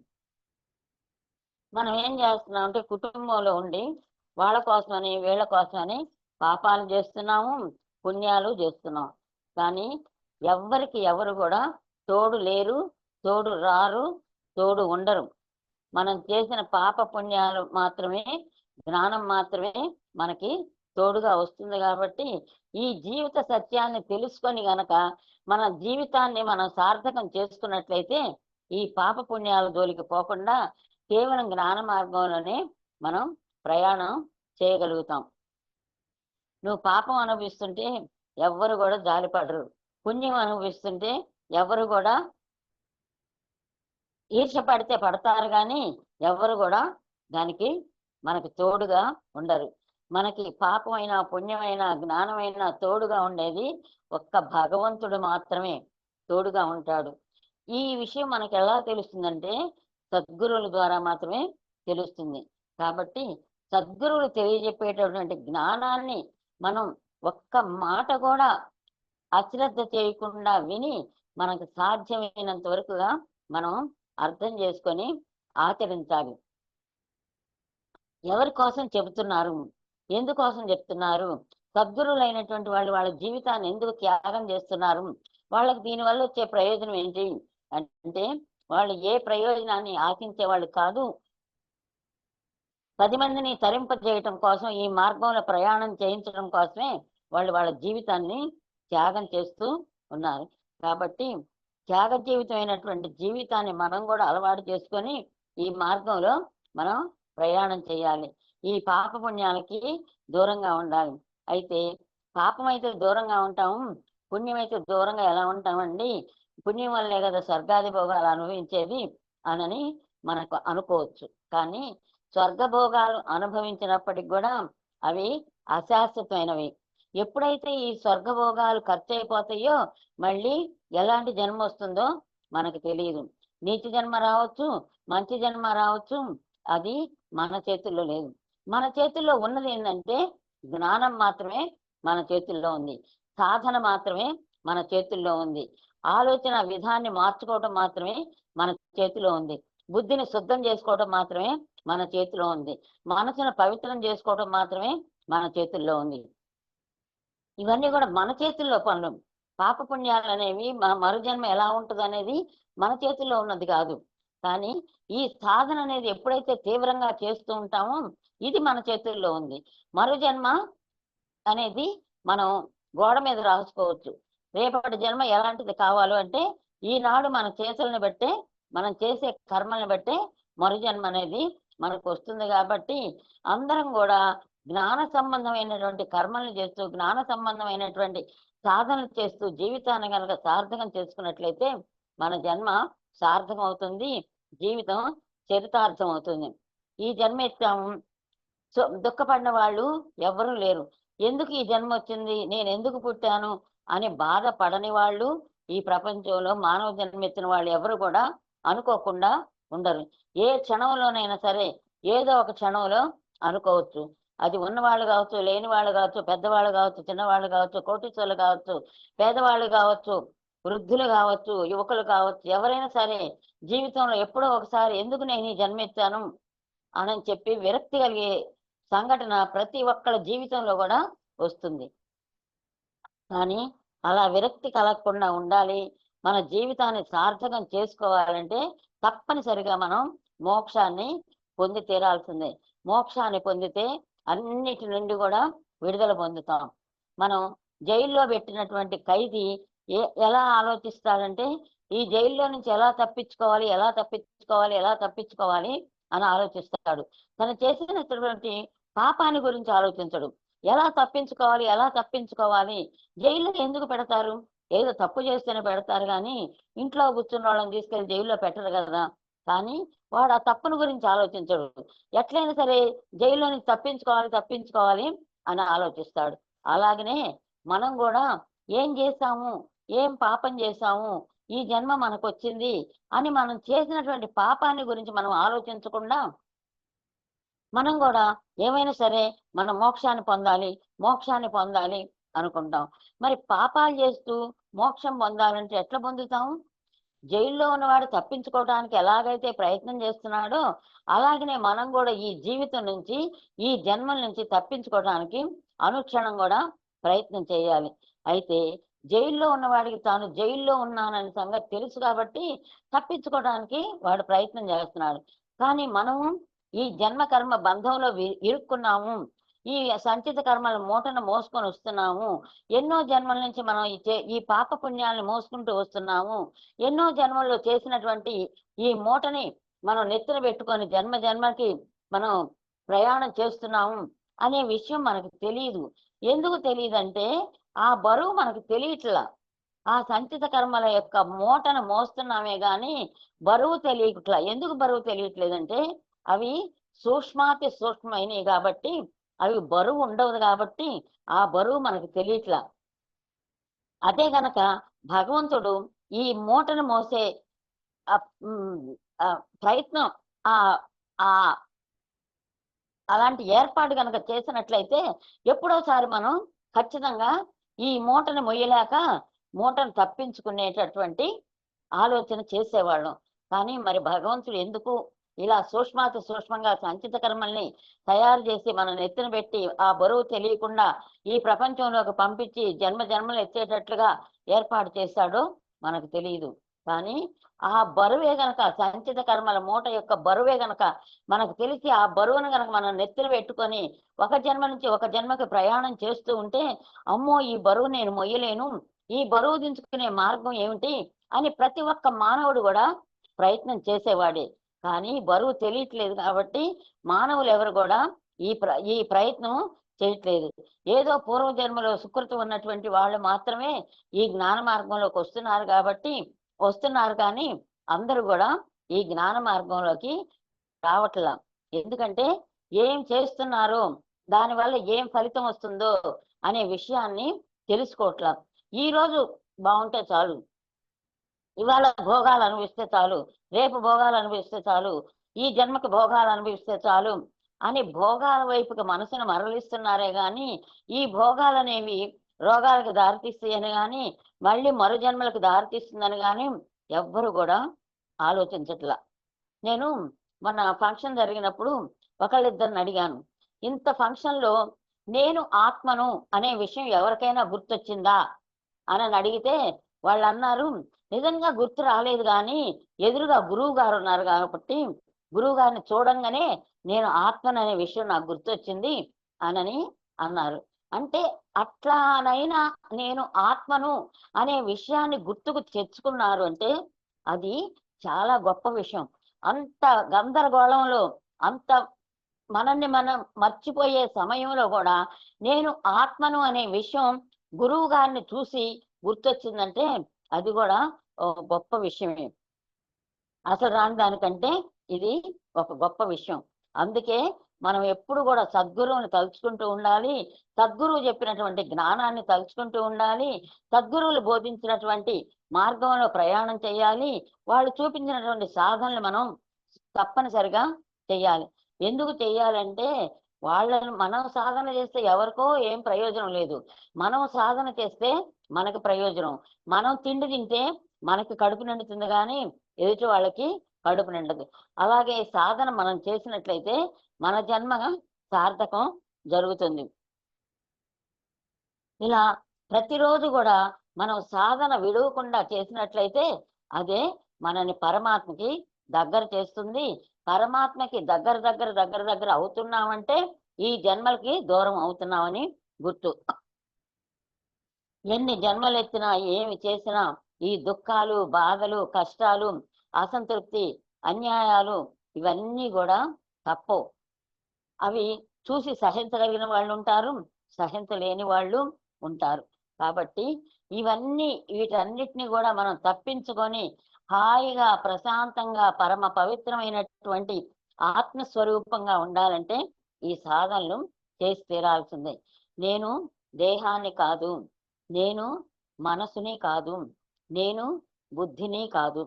మనం ఏం చేస్తున్నాం అంటే కుటుంబంలో ఉండి వాళ్ళ కోసమని వీళ్ళ కోసమని పాపాలు చేస్తున్నాము, పుణ్యాలు చేస్తున్నాం. కానీ ఎవరికి ఎవరు కూడా తోడు లేరు, తోడు రారు, తోడు ఉండరు. మనం చేసిన పాప పుణ్యాలు మాత్రమే, జ్ఞానం మాత్రమే మనకి తోడుగా వస్తుంది. కాబట్టి ఈ జీవిత సత్యాన్ని తెలుసుకొని గనక మన జీవితాన్ని మనం సార్థకం చేసుకున్నట్లయితే ఈ పాప పుణ్యాల జోలికి పోకుండా కేవలం జ్ఞాన మార్గంలోనే మనం ప్రయాణం చేయగలుగుతాం. నువ్వు పాపం అనుభవిస్తుంటే ఎవ్వరు కూడా జాలిపడరు, పుణ్యం అనుభవిస్తుంటే ఎవరు కూడా ఈర్ష పడితే పడతారు, కానీ ఎవరు కూడా దానికి మనకి తోడుగా ఉండరు. మనకి పాపమైనా పుణ్యమైనా జ్ఞానమైనా తోడుగా ఉండేది ఒక్క భగవంతుడు మాత్రమే తోడుగా ఉంటాడు. ఈ విషయం మనకి ఎలా తెలుస్తుందంటే సద్గురువుల ద్వారా మాత్రమే తెలుస్తుంది. కాబట్టి సద్గురువులు తెలియజెప్పేటటువంటి జ్ఞానాన్ని మనం ఒక్క మాట కూడా అశ్రద్ధ చేయకుండా విని మనకు సాధ్యమైనంత వరకుగా మనం అర్థం చేసుకొని ఆచరించాలి. ఎవరి కోసం చెబుతున్నారు, ఎందుకోసం చెప్తున్నారు, సద్గురువులైనటువంటి వాళ్ళు వాళ్ళ జీవితాన్ని ఎందుకు త్యాగం చేస్తున్నారు, వాళ్ళకి దీనివల్ల వచ్చే ప్రయోజనం ఏంటి అంటే వాళ్ళు ఏ ప్రయోజనాన్ని ఆశించే వాళ్ళు కాదు, 10 మందిని తరింపజేయటం కోసం, ఈ మార్గంలో ప్రయాణం చేయించడం కోసమే వాళ్ళు వాళ్ళ జీవితాన్ని త్యాగం చేస్తూ ఉన్నారు. కాబట్టి త్యాగ జీవితమైనటువంటి జీవితాన్ని మనం కూడా అలవాటు చేసుకొని ఈ మార్గంలో మనం ప్రయాణం చేయాలి. ఈ పాప పుణ్యాలకి దూరంగా ఉండాలి. అయితే పాపం అయితే దూరంగా ఉంటాము, పుణ్యం అయితే దూరంగా ఎలా ఉంటామండి? పుణ్యం వల్లే కదా స్వర్గాది భోగాలు అనుభవించేది అనని మనకు అనుకోవచ్చు. కానీ స్వర్గభోగాలు అనుభవించినప్పటికి కూడా అవి అశాశ్వతమైనవి. ఎప్పుడైతే ఈ స్వర్గభోగాలు ఖర్చు అయిపోతాయో మళ్ళీ ఎలాంటి జన్మ వస్తుందో మనకు తెలియదు. నీచ జన్మ రావచ్చు, మంచి జన్మ రావచ్చు, అది మన చేతుల్లో లేదు. మన చేతుల్లో ఉన్నది ఏంటంటే జ్ఞానం మాత్రమే మన చేతుల్లో ఉంది, సాధన మాత్రమే మన చేతుల్లో ఉంది, ఆలోచన విధాన్ని మార్చుకోవటం మాత్రమే మన చేతిలో ఉంది, బుద్ధిని శుద్ధం చేసుకోవటం మాత్రమే మన చేతిలో ఉంది, మనసును పవిత్రం చేసుకోవటం మాత్రమే మన చేతుల్లో ఉంది. ఇవన్నీ కూడా మన చేతుల్లో పనులు. పాపపుణ్యాలు అనేవి మరుజన్మ ఎలా ఉంటుంది అనేది మన చేతుల్లో ఉన్నది కాదు. కానీ ఈ సాధన అనేది ఎప్పుడైతే తీవ్రంగా చేస్తూ ఉంటామో ఇది మన చేతుల్లో ఉంది. మరుజన్మ అనేది మనం గోడ మీద రాసుకోవచ్చు. రేపటి జన్మ ఎలాంటిది కావాలో అంటే ఈనాడు మన చేతులను బట్టే, మనం చేసే కర్మలను బట్టే మరుజన్మ అనేది మనకు వస్తుంది. కాబట్టి అందరం కూడా జ్ఞాన సంబంధమైనటువంటి కర్మలను చేస్తూ, జ్ఞాన సంబంధమైనటువంటి సాధనలు చేస్తూ జీవితాన్ని కనుక సార్థకం చేసుకున్నట్లయితే మన జన్మ సార్థకం అవుతుంది, జీవితం చరితార్థం అవుతుంది. ఈ జన్మ ఎత్తాము, దుఃఖపడిన వాళ్ళు ఎవరూ లేరు. ఎందుకు ఈ జన్మ వచ్చింది, నేను ఎందుకు పుట్టాను అని బాధపడని వాళ్ళు ఈ ప్రపంచంలో మానవ జన్మ ఎత్తిన వాళ్ళు ఎవరు కూడా అనుకోకుండా ఉండరు. ఏ క్షణంలోనైనా సరే ఏదో ఒక క్షణంలో అనుకోవచ్చు. అది ఉన్నవాళ్ళు కావచ్చు, లేని వాళ్ళు కావచ్చు, పెద్దవాళ్ళు కావచ్చు, చిన్నవాళ్ళు కావచ్చు, కోటీశ్వరులు కావచ్చు, పేదవాళ్ళు కావచ్చు, వృద్ధులు కావచ్చు, యువకులు కావచ్చు, ఎవరైనా సరే జీవితంలో ఎప్పుడో ఒకసారి ఎందుకు నేను ఈ జన్మెత్తాను అని చెప్పి విరక్తి కలిగే సంఘటన ప్రతి ఒక్కళ్ళ జీవితంలో కూడా వస్తుంది. కానీ అలా విరక్తి కలగకుండా ఉండాలి, మన జీవితాన్ని సార్థకం చేసుకోవాలంటే తప్పనిసరిగా మనం మోక్షాన్ని పొంది తీరాల్సిందే. మోక్షాన్ని పొందితే అన్నిటి నుండి కూడా విడుదల పొందుతాం. మనం జైల్లో పెట్టినటువంటి ఖైదీ ఎలా ఆలోచిస్తాడంటే ఈ జైల్లో నుంచి ఎలా తప్పించుకోవాలి, ఎలా తప్పించుకోవాలి, ఎలా తప్పించుకోవాలి అని ఆలోచిస్తాడు. తను చేసినటువంటి పాపాన్ని గురించి ఆలోచించడు. ఎలా తప్పించుకోవాలి, ఎలా తప్పించుకోవాలి. జైల్లో ఎందుకు పెడతారు? ఏదో తప్పు చేస్తేనే పెడతారు, కానీ ఇంట్లో కూర్చున్న వాళ్ళని తీసుకెళ్లి జైల్లో పెట్టరు కదా. కానీ వాడు ఆ తప్పును గురించి ఆలోచించడు. ఎట్లయినా సరే జైల్లో నుంచి తప్పించుకోవాలి అని ఆలోచిస్తాడు. అలాగనే మనం కూడా ఏం చేశాము, ఏం పాపం చేశాము, ఈ జన్మ మనకు వచ్చింది అని మనం చేసినటువంటి పాపాన్ని గురించి మనం ఆలోచించకుండా మనం కూడా ఏమైనా సరే మనం మోక్షాన్ని పొందాలి అనుకుంటాం. మరి పాపాలు చేస్తూ మోక్షం పొందాలంటే ఎట్లా పొందుతాము? జైల్లో ఉన్నవాడు తప్పించుకోవడానికి ఎలాగైతే ప్రయత్నం చేస్తున్నాడో అలాగనే మనం కూడా ఈ జీవితం నుంచి, ఈ జన్మల నుంచి తప్పించుకోవడానికి అనుక్షణం కూడా ప్రయత్నం చేయాలి. అయితే జైల్లో ఉన్నవాడికి తాను జైల్లో ఉన్నానని సంగతి తెలుసు కాబట్టి తప్పించుకోవడానికి వాడు ప్రయత్నం చేస్తున్నాడు. కానీ మనము ఈ జన్మ కర్మ బంధంలో ఇరుక్కున్నాము, ఈ సంచిత కర్మల మూటను మోసుకొని వస్తున్నాము. ఎన్నో జన్మల నుంచి మనం ఈ పాప పుణ్యాలను మోసుకుంటూ వస్తున్నాము. ఎన్నో జన్మల్లో చేసినటువంటి ఈ మూటని మనం నెత్తిన పెట్టుకొని జన్మకి మనం ప్రయాణం చేస్తున్నాము అనే విషయం మనకు తెలియదు. ఎందుకు తెలియదంటే ఆ బరువు మనకు తెలియట్లా. ఆ సంచిత కర్మల యొక్క మూటను మోస్తున్నామే గాని బరువు తెలియట్లా. ఎందుకు బరువు తెలియట్లేదంటే అవి సూక్ష్మాతి సూక్ష్మమైనవి కాబట్టి, అవి బరువు ఉండవు కాబట్టి ఆ బరువు మనకు తెలియట్లా. అదే గనక భగవంతుడు ఈ మూటను మోసే ప్రయత్నం అలాంటి ఏర్పాటు కనుక చేసినట్లయితే ఎప్పుడోసారి మనం ఖచ్చితంగా ఈ మూటను మొయ్యలేక మూటను తప్పించుకునేటటువంటి ఆలోచన చేసేవాళ్ళం. కానీ మరి భగవంతుడు ఎందుకు ఇలా సూక్ష్మాతి సూక్ష్మంగా సంచిత కర్మల్ని తయారు చేసి మనం నెత్తిన పెట్టి ఆ బరువు తెలియకుండా ఈ ప్రపంచంలోకి పంపించి జన్మలు ఎత్తేటట్లుగా ఏర్పాటు చేశాడో మనకు తెలియదు. కానీ ఆ బరువే గనక సంచిత కర్మల మూట యొక్క బరువే గనక మనకు తెలిసి ఆ బరువును గనక మనం నెత్తిన పెట్టుకొని ఒక జన్మ నుంచి ఒక జన్మకి ప్రయాణం చేస్తూ ఉంటే, అమ్మో ఈ బరువు నేను మొయ్యలేను, ఈ బరువు దించుకునే మార్గం ఏమిటి అని ప్రతి ఒక్క మానవుడు కూడా ప్రయత్నం చేసేవాడే. కానీ బరువు తెలియట్లేదు కాబట్టి మానవులు ఎవరు కూడా ఈ ప్రయత్నం చేయట్లేదు. ఏదో పూర్వజన్మలో సుకృతం ఉన్నటువంటి వాళ్ళు మాత్రమే ఈ జ్ఞాన మార్గంలోకి వస్తున్నారు కానీ అందరూ కూడా ఈ జ్ఞాన మార్గంలోకి రావట్లా. ఎందుకంటే ఏం చేస్తున్నారో దానివల్ల ఏం ఫలితం వస్తుందో అనే విషయాన్ని తెలుసుకోవట్లా. ఈ రోజు బాగుంటే చాలు, ఇవాళ భోగాలు అనుభవిస్తే చాలు, రేపు భోగాలు అనుభవిస్తే చాలు, ఈ జన్మకి భోగాలు అనుభవిస్తే చాలు అని భోగాల వైపుకి మనసును మరలిస్తున్నారే గాని ఈ భోగాలనేవి రోగాలకు దారితీస్తాయని కానీ మళ్ళీ మరు జన్మలకు దారితీస్తుందని కానీ ఎవ్వరు కూడా ఆలోచించట్లా. నేను మొన్న ఫంక్షన్ జరిగినప్పుడు ఒకళ్ళిద్దరిని అడిగాను, ఇంత ఫంక్షన్లో నేను ఆత్మను అనే విషయం ఎవరికైనా గుర్తొచ్చిందా అని అడిగితే వాళ్ళు అన్నారు, నిజంగా గుర్తు రాలేదు కానీ ఎదురుగా గురువు గారు ఉన్నారు కాబట్టి గురువు గారిని చూడంగానే నేను ఆత్మను అనే విషయం నాకు గుర్తొచ్చింది అని అన్నారు. అంటే అట్లానైనా నేను ఆత్మను అనే విషయాన్ని గుర్తుకు తెచ్చుకున్నారు అంటే అది చాలా గొప్ప విషయం. అంత గందరగోళంలో, అంత మనల్ని మనం మర్చిపోయే సమయంలో కూడా నేను ఆత్మను అనే విషయం గురువు గారిని చూసి గుర్తొచ్చిందంటే అది కూడా గొప్ప విషయమే. అసలు రాని దానికంటే ఇది ఒక గొప్ప విషయం. అందుకే మనం ఎప్పుడు కూడా సద్గురువుని తలుచుకుంటూ ఉండాలి, సద్గురువు చెప్పినటువంటి జ్ఞానాన్ని తలుచుకుంటూ ఉండాలి, సద్గురువులు బోధించినటువంటి మార్గంలో ప్రయాణం చేయాలి, వాళ్ళు చూపించినటువంటి సాధనలు మనం తప్పనిసరిగా చెయ్యాలి. ఎందుకు చెయ్యాలంటే వాళ్ళని మనం సాధన చేస్తే ఎవరికో ఏం ప్రయోజనం లేదు, మనం సాధన చేస్తే మనకు ప్రయోజనం. మనం తిండి తింటే మనకి కడుపు నిండుతుంది కానీ ఎదుటి వాళ్ళకి కడుపు నిండదు. అలాగే సాధన మనం చేసినట్లయితే మన జన్మ సార్థకం జరుగుతుంది. ఇలా ప్రతిరోజు కూడా మనం సాధన విడవకుండా చేసినట్లయితే అదే మనని పరమాత్మకి దగ్గర చేస్తుంది. పరమాత్మకి దగ్గర అవుతున్నామంటే ఈ జన్మలకి దూరం అవుతున్నామని గుర్తు. ఎన్ని జన్మలు ఎత్తినా ఏమి చేసినా ఈ దుఃఖాలు, బాధలు, కష్టాలు, అసంతృప్తి, అన్యాయాలు ఇవన్నీ కూడా తప్పవు. అవి చూసి సహించగలిగిన వాళ్ళు ఉంటారు, సహించలేని వాళ్ళు ఉంటారు. కాబట్టి వీటన్నిటిని కూడా మనం తప్పించుకొని హాయిగా ప్రశాంతంగా పరమ పవిత్రమైనటువంటి ఆత్మస్వరూపంగా ఉండాలంటే ఈ సాధనలు చేసి తీరాల్సిందే. నేను దేహాన్ని కాదు, నేను మనసుని కాదు, నేను బుద్ధిని కాదు.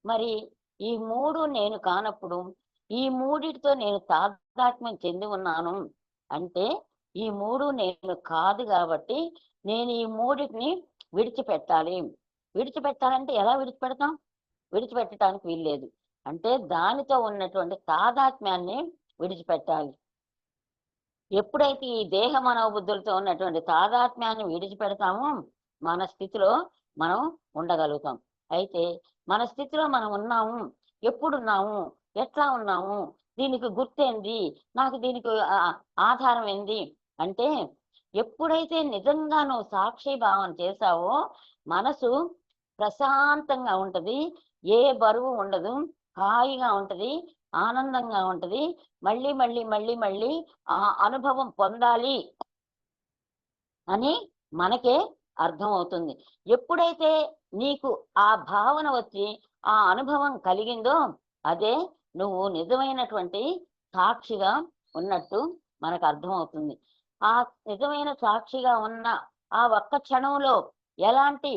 మరి ఈ మూడు నేను కానప్పుడు ఈ మూడిటితో నేను తాదాత్మ్యం చెంది ఉన్నాను అంటే ఈ మూడు నేను కాదు కాబట్టి నేను ఈ మూడిటిని విడిచిపెట్టాలి. విడిచిపెట్టాలంటే ఎలా విడిచిపెడతాం? విడిచిపెట్టడానికి వీల్లేదు. అంటే దానితో ఉన్నటువంటి తాదాత్మ్యాన్ని విడిచిపెట్టాలి. ఎప్పుడైతే ఈ దేహ మనోబుద్ధులతో ఉన్నటువంటి తాదాత్మ్యాన్ని విడిచిపెడతామో మన స్థితిలో మనం ఉండగలుగుతాం. అయితే మన స్థితిలో మనం ఉన్నాము, ఎప్పుడున్నాము, ఎట్లా ఉన్నాము, దీనికి గుర్తేంది, నాకు దీనికి ఆధారం ఏంది అంటే ఎప్పుడైతే నిజంగా నువ్వు సాక్షి భావం చేశావో మనసు ప్రశాంతంగా ఉంటది, ఏ బరువు ఉండదు, హాయిగా ఉంటది, ఆనందంగా ఉంటది. మళ్ళీ మళ్ళీ మళ్ళీ మళ్ళీ ఆ అనుభవం పొందాలి అని మనకే అర్థం అవుతుంది. ఎప్పుడైతే నీకు ఆ భావన వచ్చి ఆ అనుభవం కలిగిందో అదే నువ్వు నిజమైనటువంటి సాక్షిగా ఉన్నట్టు మనకు అర్థమవుతుంది. ఆ నిజమైన సాక్షిగా ఉన్న ఆ ఒక్క క్షణంలో ఎలాంటి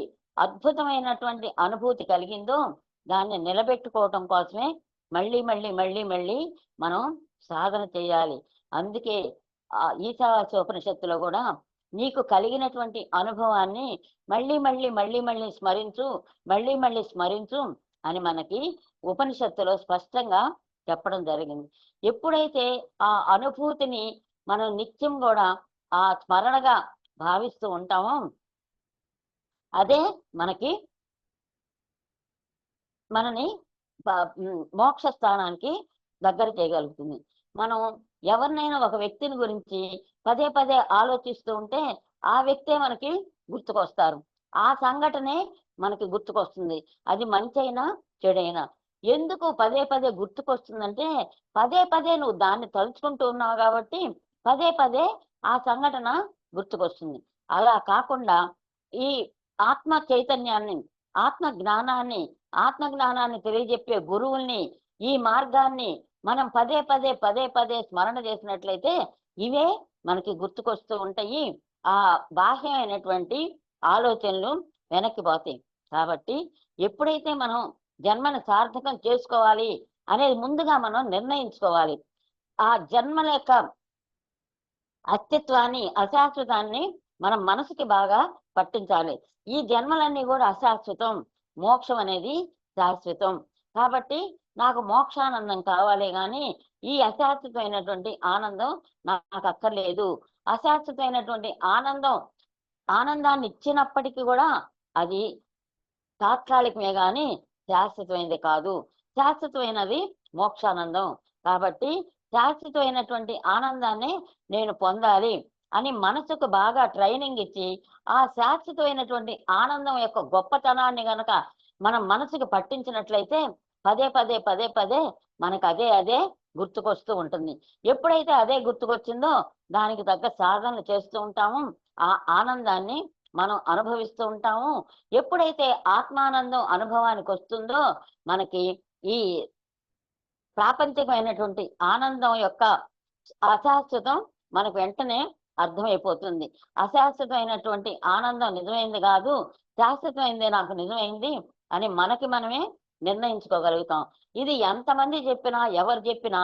అద్భుతమైనటువంటి అనుభూతి కలిగిందో దాన్ని నిలబెట్టుకోవటం కోసమే మళ్ళీ మళ్ళీ మళ్ళీ మళ్ళీ మనం సాధన చేయాలి. అందుకే ఈశావాస్యోపనిషత్తులో కూడా నీకు కలిగినటువంటి అనుభవాన్ని మళ్ళీ మళ్ళీ మళ్ళీ మళ్ళీ స్మరించు, మళ్ళీ మళ్ళీ స్మరించు అని మనకి ఉపనిషత్తులో స్పష్టంగా చెప్పడం జరిగింది. ఎప్పుడైతే ఆ అనుభూతిని మనం నిత్యం కూడా ఆ స్మరణగా భావిస్తూ ఉంటామో అదే మనకి మనని మోక్ష స్థానానికి దగ్గర చేయగలుగుతుంది. మనం ఎవరినైనా ఒక వ్యక్తిని గురించి పదే పదే ఆలోచిస్తూ ఉంటే ఆ వ్యక్తే మనకి గుర్తుకొస్తారు, ఆ సంఘటనే మనకి గుర్తుకొస్తుంది. అది మంచి అయినా చెడైనా. ఎందుకు పదే పదే గుర్తుకొస్తుందంటే పదే పదే నువ్వు దాన్ని తలుచుకుంటూ ఉన్నావు కాబట్టి పదే పదే ఆ సంఘటన గుర్తుకొస్తుంది. అలా కాకుండా ఈ ఆత్మ చైతన్యాన్ని, ఆత్మ జ్ఞానాన్ని తెలియజెప్పే గురువుల్ని, ఈ మార్గాన్ని మనం పదే పదే స్మరణ చేసినట్లయితే ఇవే మనకి గుర్తుకొస్తూ ఉంటాయి. ఆ బాహ్యమైనటువంటి ఆలోచనలు వెనక్కి పోతాయి. కాబట్టి ఎప్పుడైతే మనం జన్మను సార్థకం చేసుకోవాలి అనేది ముందుగా మనం నిర్ణయించుకోవాలి. ఆ జన్మల యొక్క అస్తిత్వాన్ని, అశాశ్వతాన్ని మనం మనసుకి బాగా పట్టించాలి. ఈ జన్మలన్నీ కూడా అశాశ్వతం, మోక్షం అనేది శాశ్వతం. కాబట్టి నాకు మోక్షానందం కావాలి కానీ ఈ అశాశ్వతమైనటువంటి ఆనందం నాకు అక్కర్లేదు. అశాశ్వతమైనటువంటి ఆనందాన్ని ఇచ్చినప్పటికీ కూడా అది తాత్కాలికమే గాని శాశ్వతమైనది కాదు. శాశ్వతమైనది మోక్షానందం. కాబట్టి శాశ్వతమైనటువంటి ఆనందాన్ని నేను పొందాలి అని మనసుకు బాగా ట్రైనింగ్ ఇచ్చి ఆ శాశ్వతమైనటువంటి ఆనందం యొక్క గొప్పతనాన్ని గనక మనం మనసుకు పట్టించినట్లయితే పదే పదే మనకు అదే గుర్తుకొస్తూ ఉంటుంది. ఎప్పుడైతే అదే గుర్తుకొచ్చిందో దానికి తగ్గ సాధనలు చేస్తూ ఉంటాము, ఆ ఆనందాన్ని మనం అనుభవిస్తూ ఉంటాము. ఎప్పుడైతే ఆత్మానందం అనుభవానికి వస్తుందో మనకి ఈ ప్రాపంచికమైనటువంటి ఆనందం యొక్క అశాశ్వతం మనకు వెంటనే అర్థమైపోతుంది. అశాశ్వతమైనటువంటి ఆనందం నిజమైంది కాదు, శాశ్వతమైందే నాకు నిజమైంది అని మనకి మనమే నిర్ణయించుకోగలుగుతాం. ఇది ఎంతమంది చెప్పినా, ఎవరు చెప్పినా,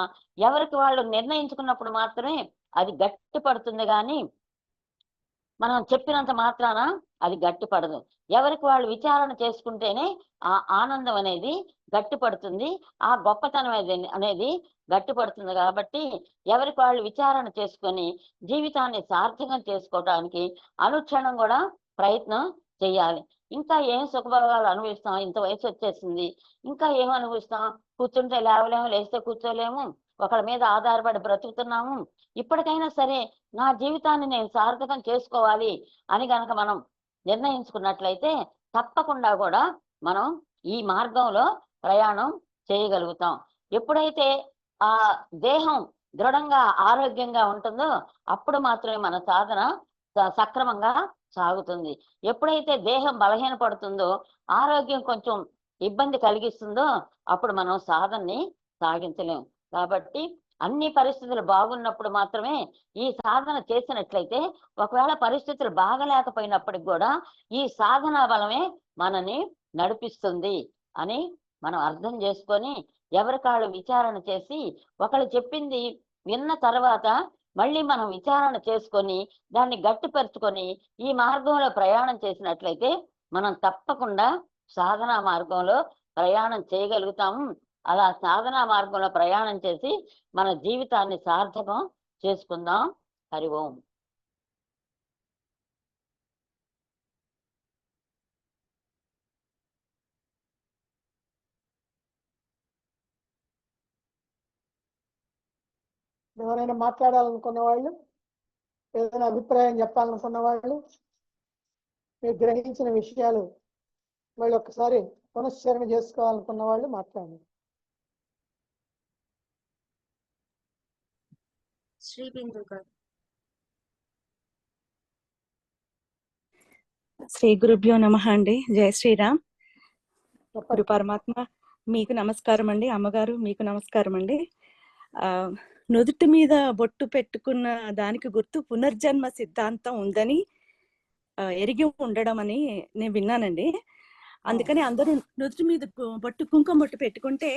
ఎవరికి వాళ్ళు నిర్ణయించుకున్నప్పుడు మాత్రమే అది గట్టి పడుతుంది కానీ మనం చెప్పినంత మాత్రాన అది గట్టిపడదు. ఎవరికి వాళ్ళు విచారణ చేసుకుంటేనే ఆ ఆనందం అనేది గట్టిపడుతుంది, ఆ గొప్పతనం అనేది గట్టిపడుతుంది. కాబట్టి ఎవరికి వాళ్ళు విచారణ చేసుకొని జీవితాన్ని సార్థకం చేసుకోవడానికి అనుక్షణం కూడా ప్రయత్నం చేయాలి. ఇంకా ఏం సుఖభోగాలు అనుభవిస్తాం, ఇంత వయసు వచ్చేసింది, ఇంకా ఏం అనుభవిస్తాం, కూర్చుంటే లేవలేము, లేస్తే కూర్చోలేము, ఒకళ్ళ మీద ఆధారపడి బ్రతుకుతున్నాము. ఇప్పటికైనా సరే నా జీవితాన్ని నేను సార్థకం చేసుకోవాలి అని గనక మనం నిర్ణయించుకున్నట్లయితే తప్పకుండా కూడా మనం ఈ మార్గంలో ప్రయాణం చేయగలుగుతాం. ఎప్పుడైతే ఆ దేహం దృఢంగా ఆరోగ్యంగా ఉంటుందో అప్పుడు మాత్రమే మన సాధన సక్రమంగా సాగుతుంది. ఎప్పుడైతే దేహం బలహీనపడుతుందో, ఆరోగ్యం కొంచెం ఇబ్బంది కలిగిస్తుందో అప్పుడు మనం సాధనని సాగించలేం. కాబట్టి అన్ని పరిస్థితులు బాగున్నప్పుడు మాత్రమే ఈ సాధన చేసినట్లయితే, ఒకవేళ పరిస్థితులు బాగలేకపోయినప్పటికి కూడా ఈ సాధన బలమే మనని నడిపిస్తుంది అని మనం అర్థం చేసుకొని ఎవరికాళ్ళు విచారణ చేసి ఒకళ్ళు చెప్పింది విన్న తర్వాత మళ్ళీ మనం విచారణ చేసుకొని దాన్ని గట్టిపరుచుకొని ఈ మార్గంలో ప్రయాణం చేసినట్లయితే మనం తప్పకుండా సాధనా మార్గంలో ప్రయాణం చేయగలుగుతాము. అలా సాధనా మార్గంలో ప్రయాణం చేసి మన జీవితాన్ని సార్థకం చేసుకుందాం. హరి ఓం. ఎవరైనా మాట్లాడాలనుకున్న వాళ్ళు, ఏదైనా అభిప్రాయం చెప్పాలనుకున్న వాళ్ళు, మీరు గ్రహించిన విషయాలు వాళ్ళు ఒక్కసారి పునశ్చరణ చేసుకోవాలనుకున్న వాళ్ళు మాట్లాడండి. శ్రీ బిందు గారు. శ్రీ గురుభ్యో నమః అండి. జయ శ్రీరామ్. గురు పరమాత్మ మీకు నమస్కారం అండి. అమ్మగారు మీకు నమస్కారం అండి. నుదుటి మీద బొట్టు పెట్టుకున్న దానికి గుర్తు పునర్జన్మ సిద్ధాంతం ఉందని ఎరిగి ఉండడం అని నేను విన్నానండి. అందుకని అందరూ నుదుటి మీద కుంకుమ బొట్టు పెట్టుకుంటే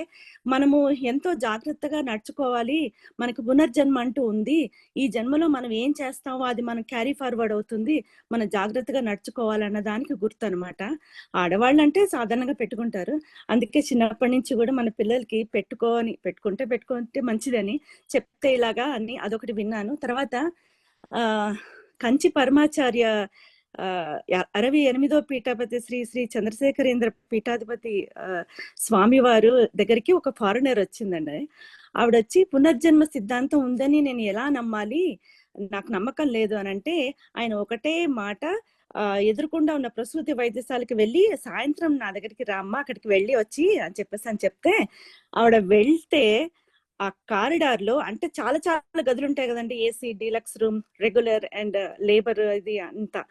మనము ఎంతో జాగ్రత్తగా నడుచుకోవాలి, మనకు పునర్జన్మ అంటూ ఉంది, ఈ జన్మలో మనం ఏం చేస్తామో అది మనం క్యారీ ఫార్వర్డ్ అవుతుంది, మనం జాగ్రత్తగా నడుచుకోవాలన్న దానికి గుర్తు అనమాట. ఆడవాళ్ళు అంటే సాధారణంగా పెట్టుకుంటారు. అందుకే చిన్నప్పటి నుంచి కూడా మన పిల్లలకి పెట్టుకుంటే మంచిదని చెప్తే ఇలాగా అని అదొకటి విన్నాను. తర్వాత కంచి పరమాచార్య 68వ పీఠాధిపతి శ్రీ శ్రీ చంద్రశేఖరేంద్ర పీఠాధిపతి స్వామివారు దగ్గరికి ఒక ఫారినర్ వచ్చిందండి. ఆవిడ వచ్చి పునర్జన్మ సిద్ధాంతం ఉందని నేను ఎలా నమ్మాలి, నాకు నమ్మకం లేదు అని అంటే, ఆయన ఒకటే మాట, ఎదురుకుండా ఉన్న ప్రసూతి వైద్యశాలకు వెళ్ళి సాయంత్రం నా దగ్గరికి రామ్మా, అక్కడికి వెళ్ళి వచ్చి అని చెప్తే ఆవిడ వెళ్తే ఆ కారిడార్ లో, అంటే చాలా చాలా గదులు ఉంటాయి కదండి, AC, deluxe room, regular and labour, ఇది అంతా.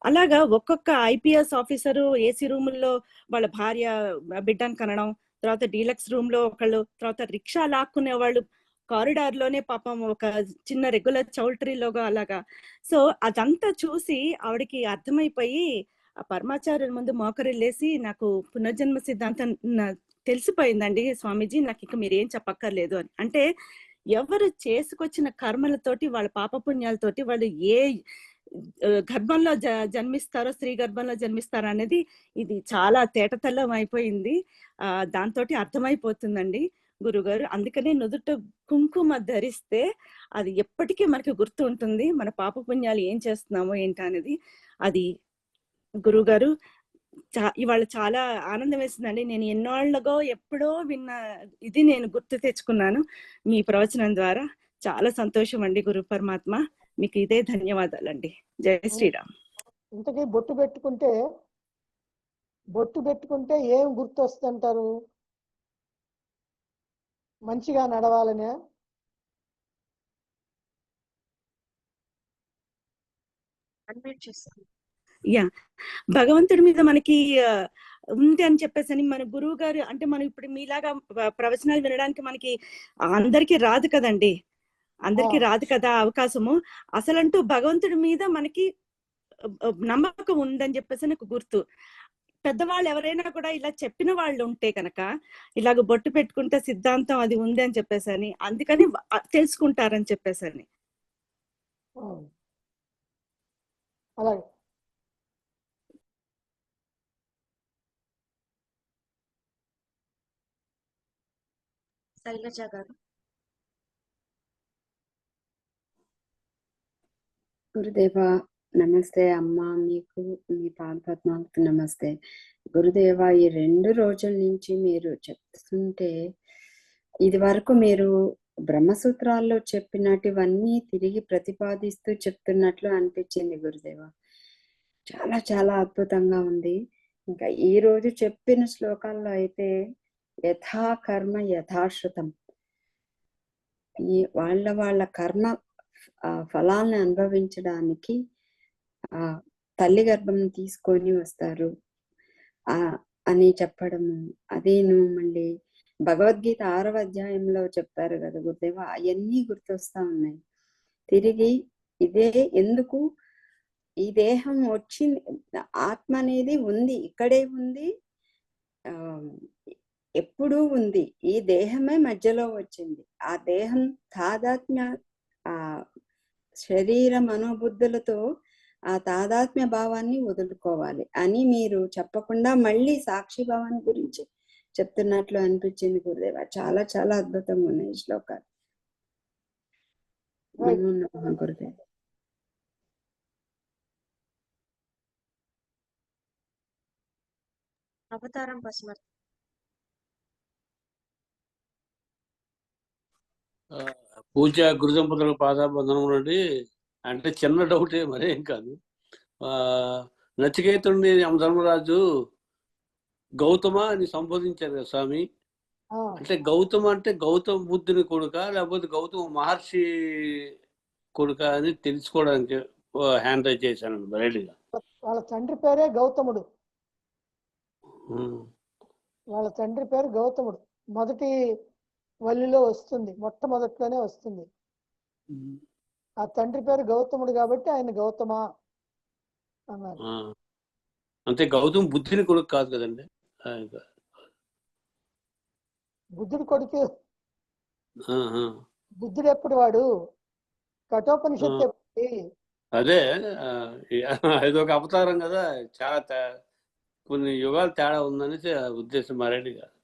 అలాగా ఒక్కొక్క ఐపీఎస్ ఆఫీసరు ఏసీ రూముల్లో వాళ్ళ భార్య బిడ్డను కనడం, తర్వాత డీలక్స్ రూమ్ లో ఒకళ్ళు, తర్వాత రిక్షా లాక్కునే వాళ్ళు కారిడార్ లోనే పాపం ఒక చిన్న రెగ్యులర్ చౌల్ట్రీలోగా అలాగా. సో అదంతా చూసి ఆవిడకి అర్థమైపోయి ఆ పరమాచార్యుల ముందు మోకరిల్లేసి, నాకు పునర్జన్మ సిద్ధాంతం తెలిసిపోయిందండి స్వామీజీ, నాకు ఇక మీరు ఏం చెప్పక్కర్లేదు అని. అంటే ఎవరు చేసుకొచ్చిన కర్మలతోటి, వాళ్ళ పాపపుణ్యాలతోటి వాళ్ళు ఏ గర్భంలో జన్మిస్తారో, స్త్రీ గర్భంలో జన్మిస్తారో అనేది ఇది చాలా తేటతెల్లం అయిపోయింది. దాంతో అర్థమైపోతుందండి గురుగారు. అందుకనే నుదుట కుంకుమ ధరిస్తే అది ఎప్పటికీ మనకి గుర్తు ఉంటుంది, మన పాపపుణ్యాలు ఏం చేస్తున్నామో ఏంటి అనేది. అది గురుగారు ఇవాళ చాలా ఆనందం వేసిందండి. నేను ఎన్నోళ్ళగో ఎప్పుడో విన్న ఇది నేను గుర్తు తెచ్చుకున్నాను మీ ప్రవచనం ద్వారా. చాలా సంతోషం అండి గురు పరమాత్మ, మీకు ఇదే ధన్యవాదాలండి. జై శ్రీరామ్. ఇంతకీ బొట్టు పెట్టుకుంటే ఏం గుర్తు వస్తుంటారు? మంచిగా నడవాలనే? యా, భగవంతుడి మీద మనకి ఉంది అని చెప్పేసి అని మన గురువు గారు, అంటే మనం ఇప్పుడు మీలాగా ప్రవచనాలు వినడానికి మనకి అందరికీ రాదు కదండి, అందరికీ రాదు కదా అవకాశము. అసలంటూ భగవంతుడి మీద మనకి నమ్మకం ఉందని చెప్పేసి నాకు గుర్తు. పెద్దవాళ్ళు ఎవరైనా కూడా ఇలా చెప్పిన వాళ్ళు ఉంటే కనుక, ఇలాగ బొట్టు పెట్టుకుంటే సిద్ధాంతం అది ఉంది అని చెప్పేసి అని, అందుకని తెలుసుకుంటారని చెప్పేసి అని. అలాగే శైలజ గారు. గురుదేవ నమస్తే అమ్మ, మీకు మీ పాదపద్మాలకు నమస్తే. గురుదేవ, ఈ 2 రోజుల నుంచి మీరు చెప్తుంటే, ఇది వరకు మీరు బ్రహ్మసూత్రాల్లో చెప్పినటివన్నీ తిరిగి ప్రతిపాదిస్తూ చెప్తున్నట్లు అనిపించింది గురుదేవ. చాలా చాలా అద్భుతంగా ఉంది. ఇంకా ఈ రోజు చెప్పిన శ్లోకాల్లో అయితే యథా కర్మ యథాశ్రుతం, ఈ వాళ్ళ కర్మ ఫలాలను అనుభవించడానికి ఆ తల్లి గర్భం తీసుకొని వస్తారు అని చెప్పడము. అదేను మళ్ళీ భగవద్గీత 6వ అధ్యాయంలో చెప్పారు కదా గురుదేవ, అవన్నీ గుర్తొస్తా ఉన్నాయి. తిరిగి ఇదే ఎందుకు ఈ దేహం వచ్చింది, ఆత్మ అనేది ఉంది, ఇక్కడే ఉంది, ఎప్పుడూ ఉంది. ఈ దేహమే మధ్యలో వచ్చింది. ఆ దేహం తాదాత్మ్య, ఆ శరీర మనోబుద్ధులతో ఆ తాదాత్మ్య భావాన్ని వదులుకోవాలి అని మీరు చెప్పకుండా మళ్ళీ సాక్షి భావాన్ని గురించి చెప్తున్నట్లు అనిపించింది గురుదేవ. చాలా చాలా అద్భుతంగా ఉన్నాయి శ్లోకాలు. గురుదేవ. అవతారం పశుమతి. పూజ గురుదంపతుల పాదాబంధనములు అండి. అంటే చిన్న డౌటే, మరేం కాదు. నచికేతుడిని యమధర్మరాజు గౌతమ అని సంబోధించారు కదా స్వామి. అంటే గౌతమ అంటే గౌతమ బుద్ధుని కొడుక, లేకపోతే గౌతమ మహర్షి కొడుక అని తెలుసుకోవడానికి హ్యాండ్ రైజ్ చేశాను బయలుగా. వాళ్ళ తండ్రి పేరే గౌతముడు. వాళ్ళ తండ్రి పేరు గౌతముడు. మొదటి వల్లిలో వస్తుంది, మొట్టమొదట్లోనే వస్తుంది. ఆ తండ్రి పేరు గౌతముడు కాబట్టి ఆయన గౌతమ అన్నారు. అంతే, గౌతమ బుద్ధుని కొడుకు కాదు కదండి. బుద్ధుడి కొడుకు. బుద్ధుడు ఎప్పుడు వాడు కఠోపనిషత్తు ఎప్పుడు? అదే ఇదొక అవతారం కదా, చాలా కొన్ని యుగాలు తేడా ఉందనేసి ఉద్దేశం, మరేది కాదు.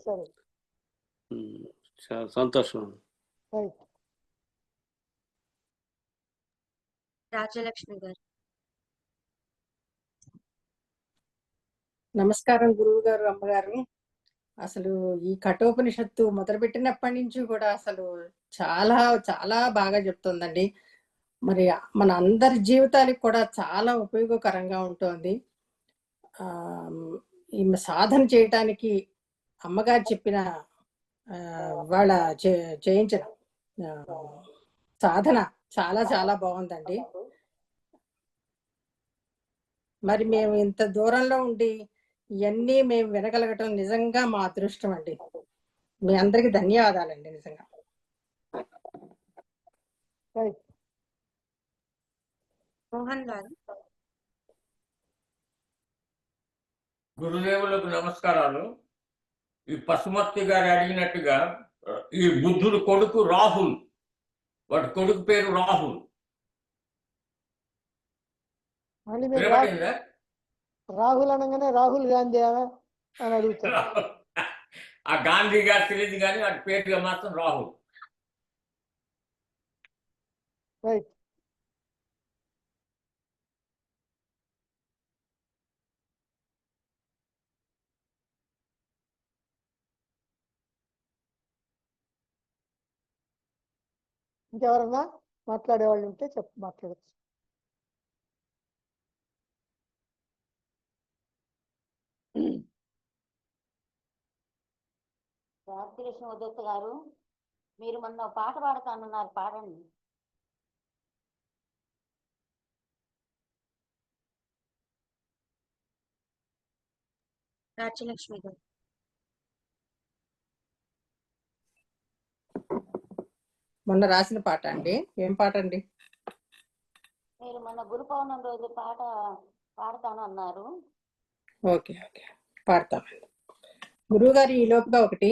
సరే, చాలా సంతోషం. రాజ్యలక్ష్మి గారు. నమస్కారం గురువు గారు, అమ్మగారు. అసలు ఈ కఠోపనిషత్తు మొదలుపెట్టినప్పటి నుంచి కూడా అసలు చాలా చాలా బాగా చెప్తుందండి. మరి మన అందరి జీవితానికి కూడా చాలా ఉపయోగకరంగా ఉంటుంది. ఈ సాధన చేయటానికి అమ్మగారు చెప్పిన వాళ్ళ చేయించిన సాధన చాలా చాలా బాగుందండి. మరి మేము ఇంత దూరంలో ఉండి ఇవన్నీ మేము వినగలగటం నిజంగా మా అదృష్టం అండి. మీ అందరికి ధన్యవాదాలండి నిజంగా. మోహన్ గారు. గురుదేవులకు నమస్కారాలు. ఈ పశుమర్తి గారు అడిగినట్టుగా ఈ బుద్ధుడు కొడుకు రాహుల్, వాడి కొడుకు పేరు రాహుల్. రాహుల్ అనగానే రాహుల్ గాంధీ అని అడుగుతారు. ఆ గాంధీ గారు తెలియదు కానీ వాడి పేరుగా మాత్రం రాహుల్. రైట్. ఇంకెవరన్నా మాట్లాడేవాళ్ళు ఉంటే మాట్లాడచ్చు. భారతదేశం ఉదత్త గారు, మీరు మొన్న పాట పాడతానన్నారు, పాడండి. రాజ్యలక్ష్మి గారు. మొన్న రాసిన పాట అండి. ఏం పాట అండి? మీరు మొన్న గురు పౌర్ణమి రోజు పాట పాడతాను అన్నారు. ఓకే ఓకే, పాడతామండి. గురువు గారు ఈ లోపుగా ఒకటి,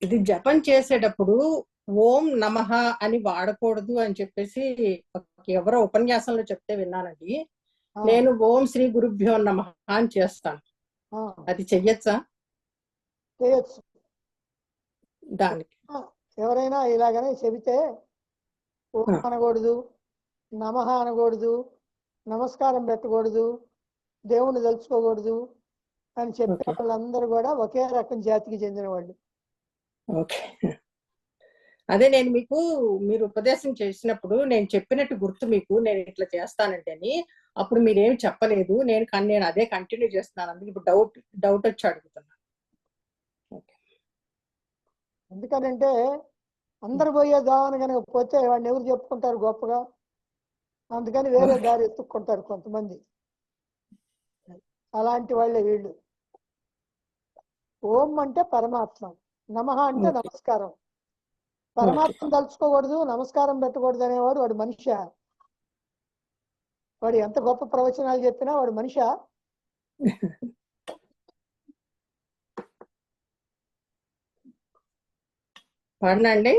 ఇది జపం చేసేటప్పుడు ఓం నమః అని వాడకూడదు అని చెప్పేసి ఎవరో ఉపన్యాసంలో చెప్తే విన్నానండి. నేను ఓం శ్రీ గురుభ్యో నమః అని చేస్తాను. అది చెయ్యొచ్చా? చేయొచ్చు. దానికి ఎవరైనా ఇలాగనే చెబితే ఓం అనకూడదు, నమః అనకూడదు, నమస్కారం పెట్టకూడదు, దేవుణ్ణి తలుచుకోకూడదు అని చెప్పే వాళ్ళందరూ కూడా ఒకే రకం జాతికి చెందిన వాళ్ళు. ఓకే, అదే నేను మీకు మీరు ఉపదేశం చేసినప్పుడు నేను చెప్పినట్టు గుర్తు మీకు, నేను ఇట్లా చేస్తానంటే అని. అప్పుడు మీరేమి చెప్పలేదు, నేను అదే కంటిన్యూ చేస్తున్నాను. అందుకు ఇప్పుడు డౌట్ వచ్చి అడుగుతున్నాను. ఎందుకనంటే అందరు పోయే దావని కనుక పోతే వాడిని ఎవరు చెప్పుకుంటారు గొప్పగా? అందుకని వేరే దారి ఎత్తుక్కుంటారు కొంతమంది. అలాంటి వాళ్ళే వీళ్ళు. ఓం అంటే పరమాత్మ, నమః అంటే నమస్కారం. పరమాత్మను తలుచుకోకూడదు, నమస్కారం పెట్టకూడదు అనేవాడు వాడు మనిషి. వాడు ఎంత గొప్ప ప్రవచనాలు చెప్పినా వాడు మనిషి. పాడనండి.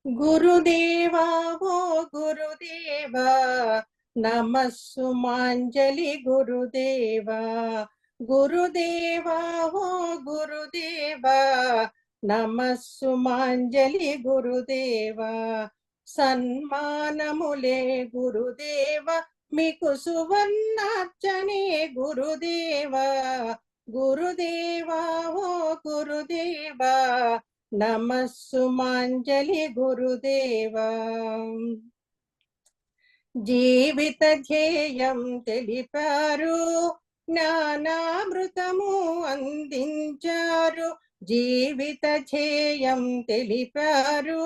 గురుదేవా ఓ గురుదేవా నమస్సుమాంజలి గురుదేవా, గురుదేవా ఓ గురుదేవా నమస్సుమాంజలి గురుదేవా, సన్మానములే గురుదేవ మీకు సువర్ణార్చనే గురుదేవా, గురుదేవా ఓ గురుదేవా నమస్సుమాంజలి గురుదేవా. జీవిత ధ్యేయం తెలిపారు, జ్ఞానామృతము అందించారు. జీవిత ధ్యేయం తెలిపారు,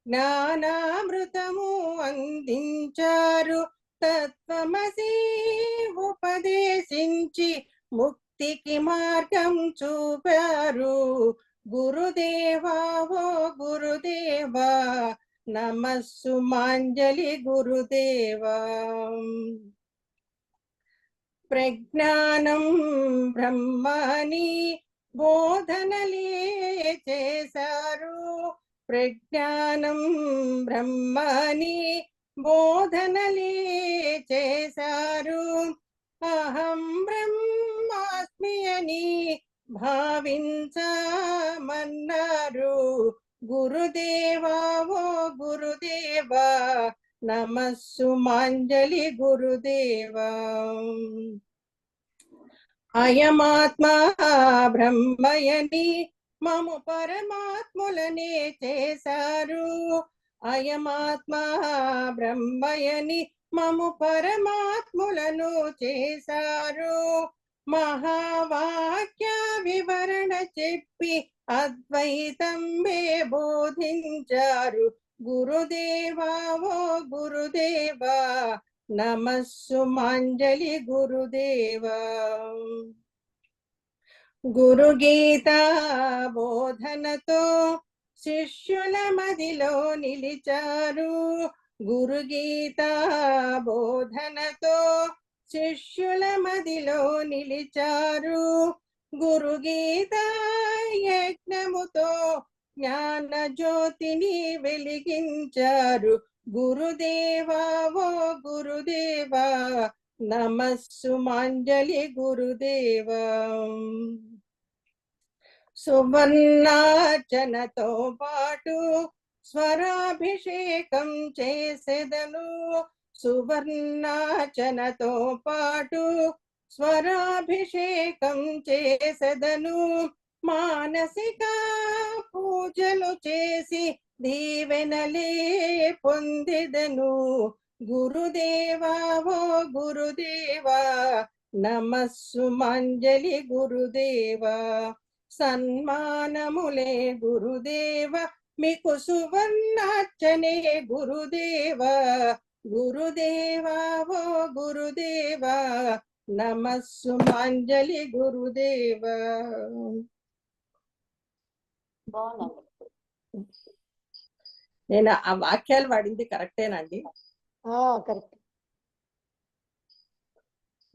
జ్ఞానామృతము అందించారు. తత్వమసి ఉపదేశించి ముక్తికి మార్గం చూపారు. గురుదేవా ఓ గురుదేవా నమస్సుమాంజలి గురుదేవా. ప్రజ్ఞానం బ్రహ్మని బోధనలే చేశారు, ప్రజ్ఞానం బ్రహ్మని బోధనలే చేశారు. అహం బ్రహ్మాస్మి అని భావించమన్నారు. గురుదేవా ఓ గురుదేవా నమస్సుమాంజలి గురుదేవా. అయమాత్మా బ్రహ్మయని మము పరమాత్ములనే చేశారు. అయమాత్మా బ్రహ్మయని మము పరమాత్ములను చేశారు. మహావాక్య వివరణ చెప్పి అద్వైతంబే బోధించారు. గురుదేవా ఓ గురుదేవా, నమస్సుమాంజలి గురుదేవా. గురుగీతా బోధనతో శిష్యుల మదిలో నిలిచారు. గురుగీతా బోధనతో శిష్యుల మదిలో నిలిచారు. గురుగీతా యజ్ఞముతో జ్ఞాన జ్యోతిని వెలిగించారు. గురుదేవా ఓ గురుదేవా, నమస్సుమాంజలి గురుదేవా. సువర్ణార్చనతో పాటు స్వరాభిషేకం చేసెదను. సువర్ణార్చనతో పాటు స్వరాభిషేకం చేసెదను. మానసిక పూజలు చేసి దీవెనలే పొందెదను. గురుదేవా ఓ గురుదేవా, నమస్సుమాంజలి గురుదేవా. సన్మానములే గురుదేవ, మీకు సువర్ణార్చనే గురుదేవా. గురుదేవా ఓ గురుదేవా, నమస్సుమాంజలి గురుదేవా. బాగుందండి. నేను ఆ వాక్యాలు వాడింది కరెక్టేనండి? కరెక్ట్.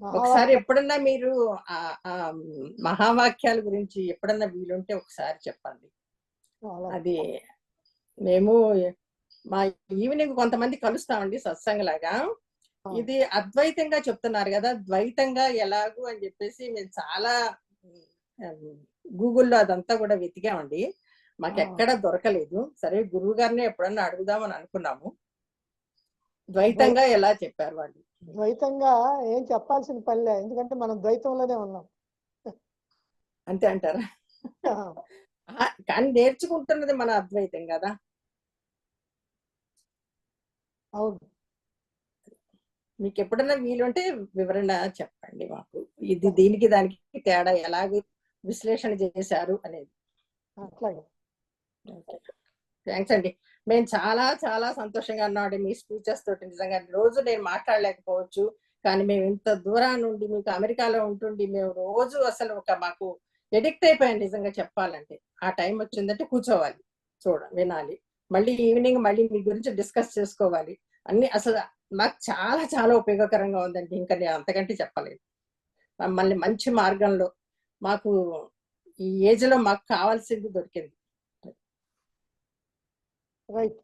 ఒకసారి ఎప్పుడన్నా మీరు ఆ మహావాక్యాల గురించి ఎప్పుడన్నా వీలుంటే ఒకసారి చెప్పండి. అది మేము మా ఈవినింగ్ కొంతమంది కలుస్తామండి సత్సంగలాగా. ఇది అద్వైతంగా చెప్తున్నారు కదా, ద్వైతంగా ఎలాగూ అని చెప్పేసి మేము చాలా గూగుల్లో అదంతా కూడా వెతికామండి. మాకు ఎక్కడ దొరకలేదు. సరే గురువు గారిని ఎప్పుడన్నా అడుగుదామని అనుకున్నాము. ద్వైతంగా ఎలా చెప్పారు వాళ్ళు? ద్వైతంగా ఏం చెప్పాల్సిన పనిలే, ఎందుకంటే మనం ద్వైతంలోనే ఉన్నాం. అంతే అంటారా? కానీ నేర్చుకుంటున్నది మన అద్వైతం కదా. అవును. మీకు ఎప్పుడన్నా వీలుంటే వివరణ చెప్పండి మాకు. ఇది దీనికి దానికి తేడా ఎలాగ విశ్లేషణ చేశారు అనేది. అట్లాగే. థ్యాంక్స్ అండి. మేము చాలా చాలా సంతోషంగా ఉన్నామండి మీ స్పీచెస్ తోటి. నిజంగా రోజు నేను మాట్లాడలేకపోవచ్చు, కానీ మేము ఇంత దూరం నుండి మీకు అమెరికాలో ఉంటుండి మేము రోజు అసలు మాకు ఎడిక్ట్ అయిపోయాం నిజంగా చెప్పాలంటే. ఆ టైం వచ్చిందంటే కూర్చోవాలి, వినాలి, మళ్ళీ ఈవినింగ్ మళ్ళీ మీ గురించి డిస్కస్ చేసుకోవాలి అన్ని. అసలు మాకు చాలా చాలా ఉపయోగకరంగా ఉందండి. ఇంకా నేను అంతకంటే చెప్పలేదు. మమ్మల్ని మంచి మార్గంలో మాకు ఈ ఏజ్ లో మాకు కావాల్సింది దొరికింది. రైట్.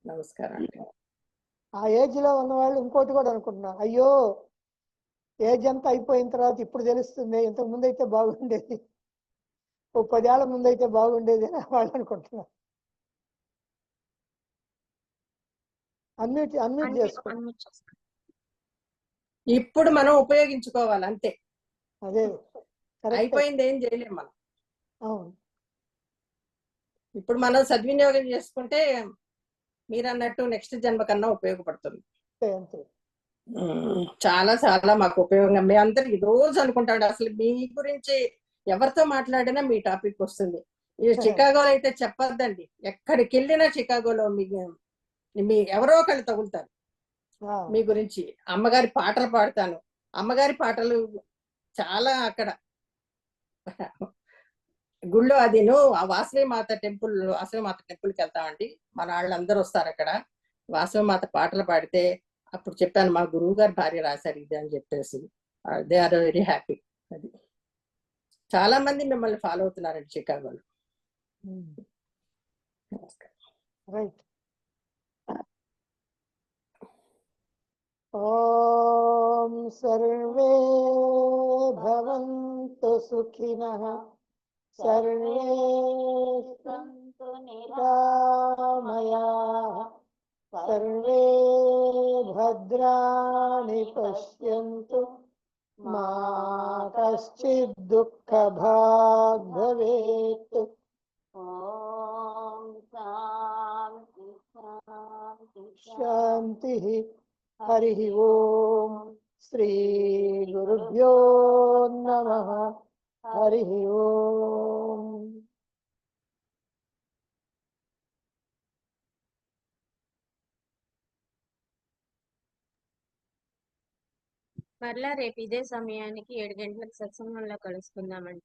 నమస్కారం అండి. ఆ ఏజ్ లో ఉన్న వాళ్ళు ఇంకోటి కూడా అనుకుంటున్నారు, అయ్యో ఏజ్ అంతా అయిపోయిన తర్వాత ఇప్పుడు తెలుస్తుంది, ఇంతకు ముందు అయితే బాగుండేది, ఓ 10 ఏళ్ల ముందు అయితే బాగుండేది అని వాళ్ళు అనుకుంటున్నారు. అన్మ్యూట్ చేసుకోండి. ఇప్పుడు మనం ఉపయోగించుకోవాలి అంతే. అదే అయిపోయింది, ఏం చేయలేం మనం. అవును. ఇప్పుడు మనం సద్వినియోగం చేసుకుంటే మీరు అన్నట్టు నెక్స్ట్ జన్మ కన్నా ఉపయోగపడుతుంది. చాలా చాలా మాకు ఉపయోగంగా. మీ అందరు ఈ రోజు అనుకుంటాడు, అసలు మీ గురించి ఎవరితో మాట్లాడినా మీ టాపిక్ వస్తుంది. చికాగోలో అయితే చెప్పొద్దండి, ఎక్కడికి వెళ్ళినా చికాగోలో మీ ఎవరో ఒకళ్ళు తగులుతారు మీ గురించి. అమ్మగారి పాటలు పాడతాను, అమ్మగారి పాటలు చాలా అక్కడ గుళ్ళో. అదిను ఆ వాసవి మాత టెంపుల్కి వెళ్తామండి. మన వాళ్ళందరూ వస్తారు అక్కడ. వాసవి మాత పాటలు పాడితే అప్పుడు చెప్పాను మా గురువు గారు భార్య రాశారు ఇది అని చెప్పేసి. They are very happy. అది చాలా మంది మిమ్మల్ని ఫాలో అవుతున్నారండి చికాగోలో. రైట్. ఓం సర్వే భవంతు సుఖినః, సర్వే సంతు నిరామయాః, సర్వే భద్రాణి పశ్యంతు మా కశ్చిద్ దుఃఖభాగ్ భవేత్. ఓం శాంతి శాంతి శాంతి. హరి ఓం. శ్రీ గురుభ్యో నమః. హరి ఓం. మరలా రేపు ఇదే సమయానికి 7 గంటలకు సత్సంగంలో కలుసుకుందామండి.